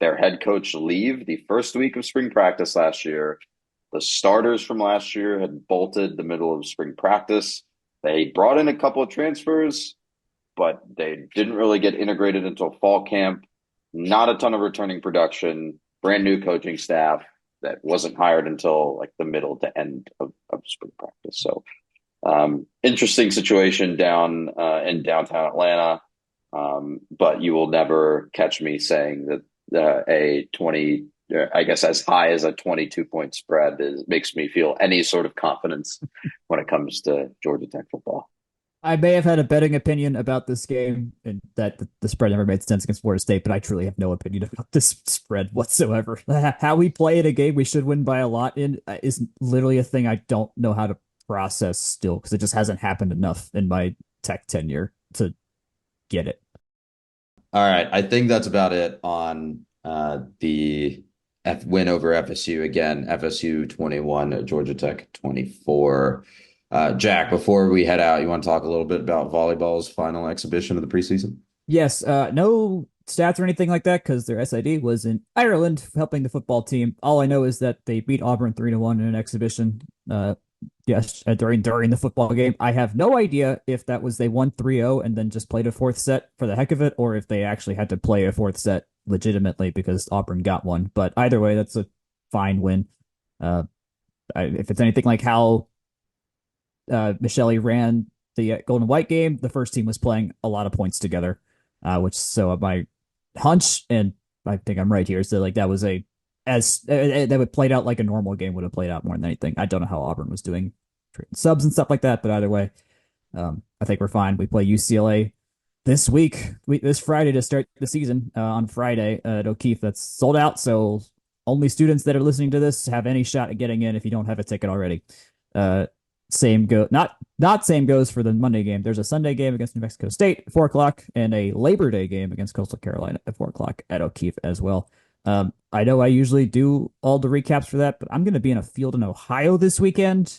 their head coach leave the first week of spring practice last year. The starters from last year had bolted the middle of spring practice. They brought in a couple of transfers, but they didn't really get integrated until fall camp. Not a ton of returning production, brand new coaching staff that wasn't hired until like the middle to end of spring practice. So interesting situation down in downtown Atlanta. But you will never catch me saying that as high as a 22-point spread makes me feel any sort of confidence when it comes to Georgia Tech football. I may have had a betting opinion about this game and that the spread never made sense against Florida State, but I truly have no opinion about this spread whatsoever. How we play in a game we should win by a lot is literally a thing I don't know how to process still because it just hasn't happened enough in my Tech tenure to get it. All right. I think that's about it on the win over FSU. Again, FSU 21, Georgia Tech 24. Jack, before we head out, you want to talk a little bit about volleyball's final exhibition of the preseason? Yes. No stats or anything like that because their SID was in Ireland helping the football team. All I know is that they beat Auburn 3-1 in an exhibition. During the football game. I have no idea if that was they won 3-0 and then just played a fourth set for the heck of it, or if they actually had to play a fourth set legitimately because Auburn got one. But either way, that's a fine win. If it's anything like how Michelle ran the Golden White game, the first team was playing a lot of points together, so my hunch, and I think I'm right here, so like that was that would played out like a normal game would have played out more than anything. I don't know how Auburn was doing subs and stuff like that, but either way, I think we're fine. We play UCLA this Friday to start the season on Friday at O'Keefe. That's sold out, so only students that are listening to this have any shot at getting in if you don't have a ticket already. Same goes for the Monday game. There's a Sunday game against New Mexico State at 4:00 and a Labor Day game against Coastal Carolina at 4:00 at O'Keefe as well. I know I usually do all the recaps for that, but I'm going to be in a field in Ohio this weekend,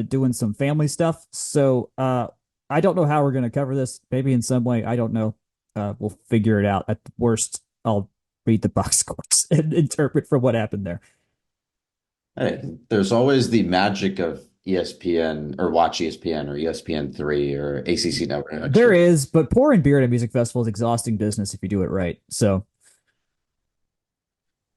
doing some family stuff. So I don't know how we're going to cover this. Maybe in some way, I don't know. We'll figure it out. At the worst, I'll read the box scores and interpret from what happened there. Hey, there's always the magic of ESPN or Watch ESPN or ESPN3 or ACC Network There Extra. is, but pouring beer at a music festival is exhausting business if you do it right. So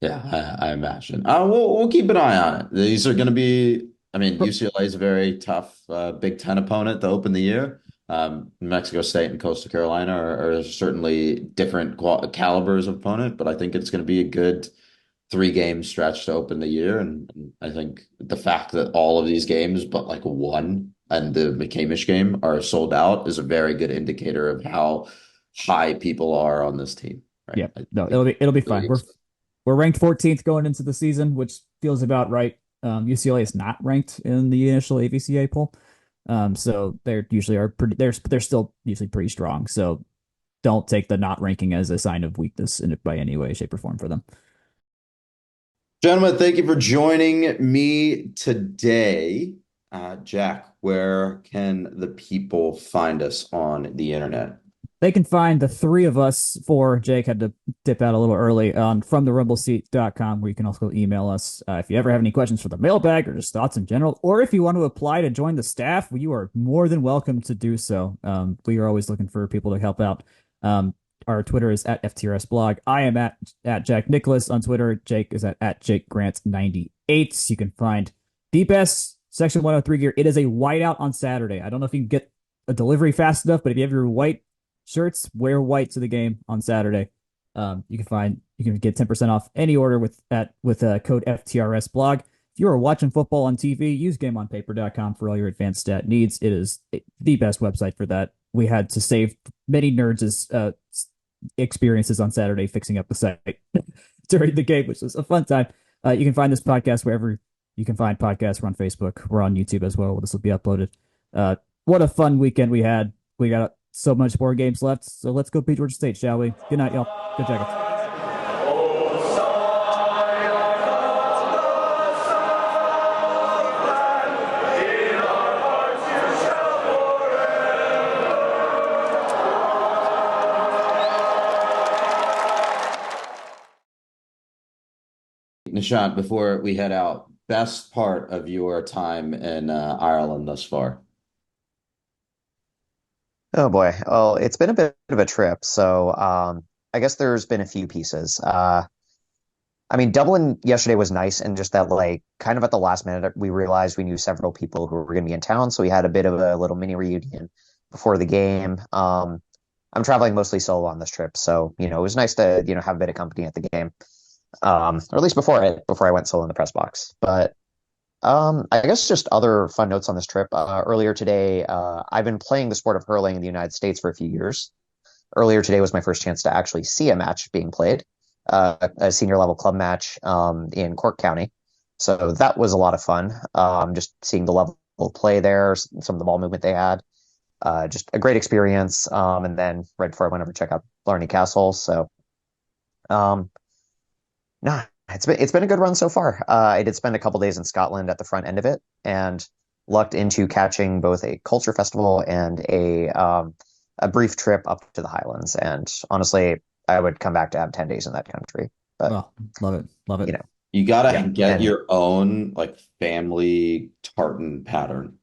Yeah, I imagine. We'll keep an eye on it. These are going to be, I mean, UCLA is a very tough Big Ten opponent to open the year. New Mexico State and Coastal Carolina are certainly different calibers of opponent, but I think it's going to be a good 3 game stretch to open the year. And I think the fact that all of these games, but like one and the McCamish game are sold out is a very good indicator of how high people are on this team, right? yeah, no, it'll be fine. We're ranked 14th going into the season, which feels about right. UCLA is not ranked in the initial AVCA poll, so they're usually are pretty. They're still usually pretty strong. So don't take the not ranking as a sign of weakness in it by any way, shape, or form for them. Gentlemen, thank you for joining me today. Jack, where can the people find us on the internet? They can find the three of us, for Jake had to dip out a little early, on from the rumbleseat.com, where you can also email us. If you ever have any questions for the mailbag or just thoughts in general, or if you want to apply to join the staff, you are more than welcome to do so. We are always looking for people to help out. Our Twitter is at FTRS blog. I am at Jack Nicholas on Twitter. Jake is at Jake Grant 98. You can find the best Section 103 gear. It is a whiteout on Saturday. I don't know if you can get a delivery fast enough, but if you have your white shirts, wear white to the game on Saturday. You can get 10% off any order with code FTRS blog. If you are watching football on TV, use gameonpaper.com for all your advanced stat needs. It is the best website for that. We had to save many nerds' experiences on Saturday fixing up the site during the game, which was a fun time. You can find this podcast wherever you can find podcasts. We're on Facebook. We're on YouTube as well. This will be uploaded. What a fun weekend we had. We got so much more games left. So let's go beat Georgia State, shall we? Good night, y'all. Go Jackets. Nishant, before we head out, best part of your time in Ireland thus far? Oh boy. Well, it's been a bit of a trip. So I guess there's been a few pieces. I mean, Dublin yesterday was nice, and just that, like, kind of at the last minute, we realized we knew several people who were going to be in town, so we had a bit of a little mini reunion before the game. I'm traveling mostly solo on this trip, so it was nice to have a bit of company at the game, or at least before I went solo in the press box. But I guess just other fun notes on this trip. Earlier today, I've been playing the sport of hurling in the United States for a few years. Earlier today was my first chance to actually see a match being played, a senior level club match in Cork County. So that was a lot of fun. Just seeing the level of play there, some of the ball movement they had. Just a great experience. And then right before I went over to check out Blarney Castle. So, nah, it's been a good run so far. I did spend a couple days in Scotland at the front end of it, and lucked into catching both a culture festival and a brief trip up to the Highlands. And honestly, I would come back to have 10 days in that country. But love it. You gotta get your own like family tartan pattern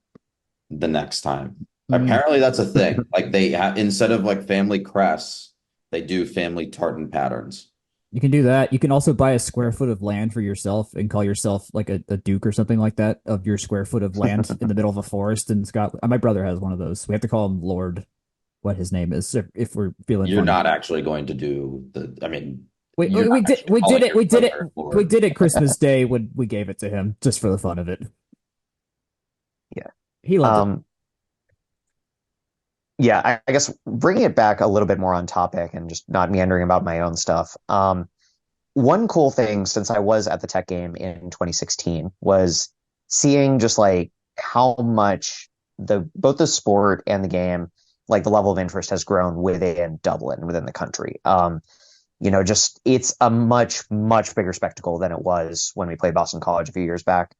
the next time. Apparently that's a thing. Like they have, instead of like family crests, they do family tartan patterns. You can do that. You can also buy a square foot of land for yourself and call yourself like a duke or something like that of your square foot of land in the middle of a forest in Scotland. My brother has one of those. We have to call him Lord, what his name is, if we're feeling You're funny. not actually going to do the, I mean, we did it Christmas Day when we gave it to him just for the fun of it. Yeah. He loved it. Yeah, I guess bringing it back a little bit more on topic and just not meandering about my own stuff. One cool thing since I was at the Tech game in 2016 was seeing just like how much both the sport and the game, like the level of interest has grown within Dublin, within the country. just it's a much, much bigger spectacle than it was when we played Boston College a few years back.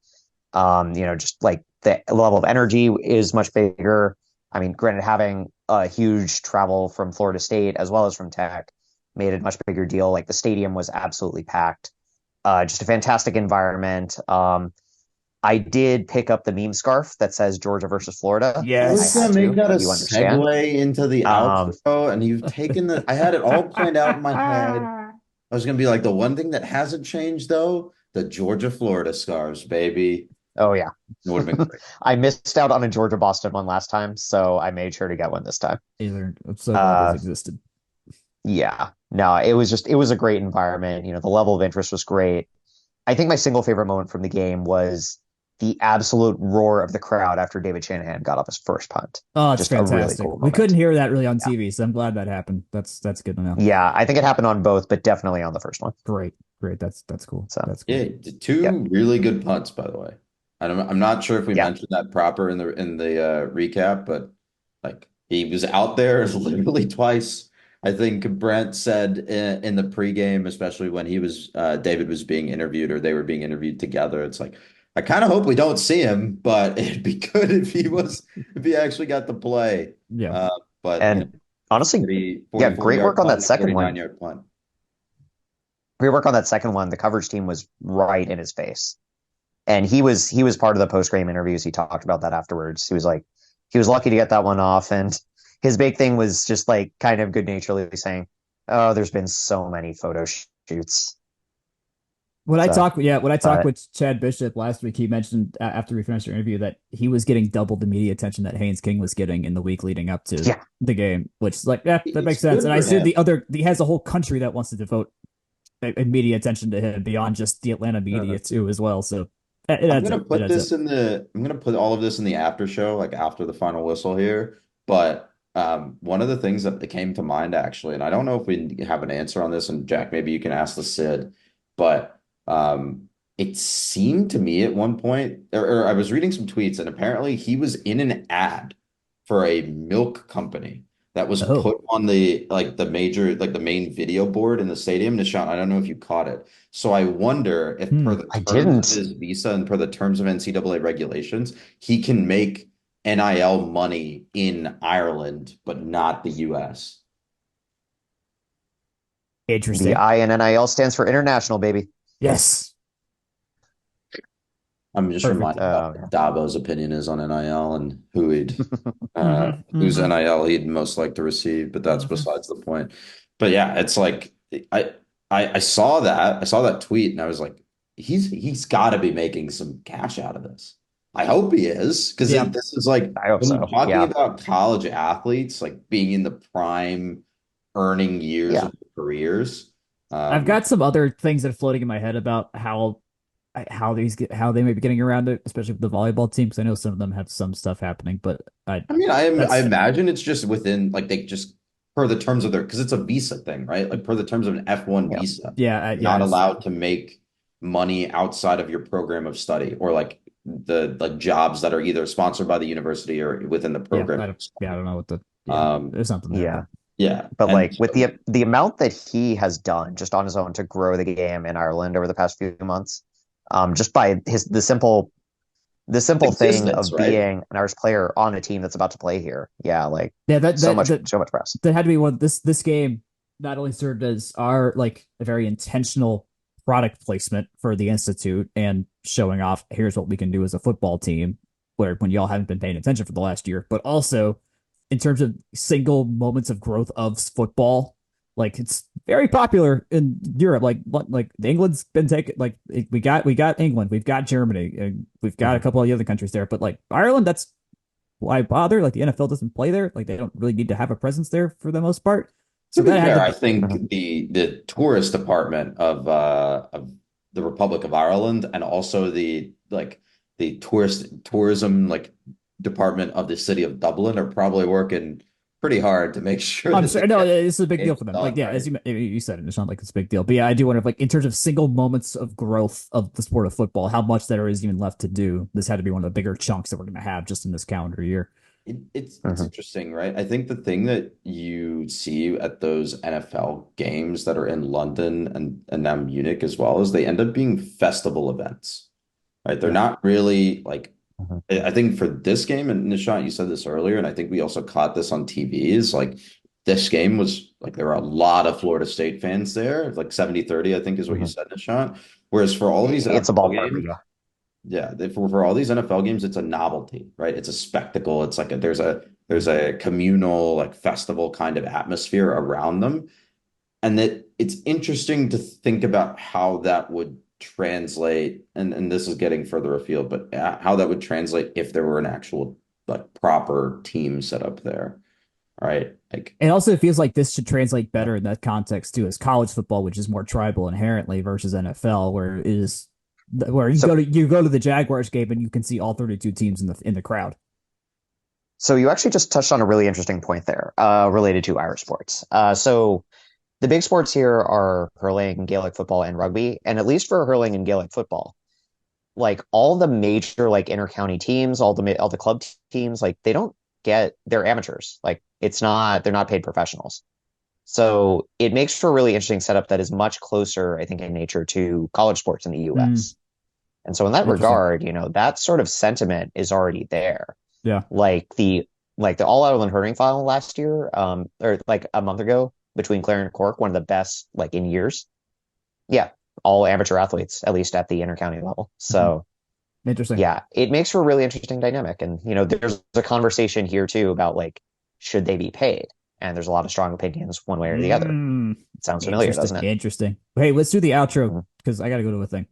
Just like the level of energy is much bigger. I mean, granted, having a huge travel from Florida State as well as from Tech made it a much bigger deal. Like the stadium was absolutely packed. Just a fantastic environment. I did pick up the meme scarf that says Georgia versus Florida. I was Yes. I gonna had make to, that a you understand. segue into the Um, outro, and you've taken I had it all planned out in my head. I was gonna be like, the one thing that hasn't changed though, the Georgia Florida scarves, baby. oh yeah. It would have been great. I missed out on a Georgia Boston one last time, so I made sure to get one this time. Either I'm so glad Uh, those existed. yeah. No, it was a great environment. The level of interest was great. I think my single favorite moment from the game was the absolute roar of the crowd after David Shanahan got up his first punt. Oh, it's Just a really fantastic. cool We couldn't moment. hear that really on Yeah. TV, so I'm glad that happened. That's good to know. Yeah, I think it happened on both, but definitely on the first one. Great, great. That's cool. So, That's Yeah, cool. two yeah. really good punts, by the way. I'm not sure if we Yeah. mentioned that proper in the recap, but like he was out there literally twice. I think Brent said in the pregame, especially when he was David was being interviewed or they were being interviewed together. It's like I kind of hope we don't see him, but it'd be good if he actually got to play. Yeah. Uh, but And honestly, 44 great yard work on that punt, second 49 one. yard punt. Great work on that second one. The coverage team was right in his face. And he was part of the post-game interviews. He talked about that afterwards. He was like, he was lucky to get that one off. And his big thing was just like kind of good naturedly saying, "Oh, there's been so many photo shoots." When I So, talked, yeah, when I talked but with Chad Bishop last week, he mentioned after we finished our interview that he was getting double the media attention that Haynes King was getting in the week leading up to yeah, the game, which is like, yeah, that makes It's sense. good And I for see him. he has a whole country that wants to devote media attention to him beyond just the Atlanta media too, as well. So it I'm adds gonna up. It put adds up. this in the I'm gonna put all of this in the after show, like after the final whistle here. But one of the things that came to mind actually, and I don't know if we have an answer on this, and Jack, maybe you can ask the Sid, but it seemed to me at one point, or I was reading some tweets, and apparently he was in an ad for a milk company that was Oh, put on the major, like the main video board in the stadium. Nishant, I don't know if you caught it. So I wonder if per the I terms of didn't. his visa and per the terms of NCAA regulations, he can make NIL money in Ireland, but not the US. The interesting. I in NIL stands for international, baby. Yes. I'm just Perfect. reminded about what Dabo's opinion is on NIL and Mm-hmm, whose mm-hmm, NIL he'd most like to receive, but that's mm-hmm. besides the point. But yeah, it's like I I saw that tweet and I was like, he's got to be making some cash out of this. I hope he is because Yeah. this is like I hope when you're so. talking Yeah. about college athletes like being in the prime earning years Yeah. of their careers. I've got some other things that are floating in my head about how they may be getting around it, especially with the volleyball team, because I know some of them have some stuff happening, but I mean, I that's imagine it's just within like they just per the terms of their because it's a visa thing, right? Like per the terms of an F1 Yeah. visa, yeah, you're yeah, not it's allowed to make money outside of your program of study or like the like jobs that are either sponsored by the university or within the yeah, program of I study. don't know what the Um, there's something there, Yeah. but yeah, But and like with the amount that he has done just on his own to grow the game in Ireland over the past few months, just by the simple thing existence, of right? being an Irish player on a team that's about to play here. Yeah, like yeah, that so that much that so much press. that had to be one. This game not only served as our like a very intentional product placement for the institute and showing off here's what we can do as a football team, where when y'all haven't been paying attention for the last year, but also in terms of single moments of growth of football. Like it's very popular in Europe. Like England's been taken. Like we got England, we've got Germany, and we've got a couple of the other countries there. But like Ireland, that's why bother? Like the NFL doesn't play there. Like they don't really need to have a presence there for the most part. To So be that had fair, I to. think the tourist department of the Republic of Ireland and also the like the tourism like department of the city of Dublin are probably working pretty hard to make sure I'm that sure. they No, get it's a big deal games for them. Like, done yeah, right. as you said, it's not like it's a big deal. But yeah, I do wonder if, like, in terms of single moments of growth of the sport of football, how much there is even left to do. This had to be one of the bigger chunks that we're going to have just in this calendar year. It's interesting, right? I think the thing that you see at those NFL games that are in London and now Munich as well is they end up being festival events, right? They're Yeah. not really like Mhm. I think for this game, and Nishant, you said this earlier, and I think we also caught this on TV, is like this game was like there were a lot of Florida State fans there, like 70-30, I think is what you Mhm. said, Nishant. Whereas for all these It's a NFL ballpark games, league. yeah, for all these NFL games, it's a novelty, right? It's a spectacle. It's like there's a communal like festival kind of atmosphere around them, and that it's interesting to think about how that would translate, and this is getting further afield, but how that would translate if there were an actual like proper team set up there, right? Like, It also feels like this should translate better in that context too, as college football, which is more tribal inherently versus NFL, where it is where So you go to the Jaguars game and you can see all 32 teams in the crowd. so you actually just touched on a really interesting point there, related to Irish sports. So the big sports here are hurling, Gaelic football, and rugby. And at least for hurling and Gaelic football, like all the major like inter-county teams, all the club teams, like they don't get they're amateurs. Like they're not paid professionals. So it makes for a really interesting setup that is much closer, I think, in nature to college sports in the Mm, US. And so in that interesting. regard, that sort of sentiment is already there. Yeah. Like the All Ireland hurling final last year, or like a month ago between Clare and Cork, one of the best like in years. Yeah, all amateur athletes, at least at the intercounty level. Mhm. So Interesting. yeah, it makes for a really interesting dynamic. And there's a conversation here too about like should they be paid? And there's a lot of strong opinions one way or the other. Mm, It sounds familiar, interesting. doesn't it? Interesting. Hey, let's do the outro Mhm. because I got to go to a thing.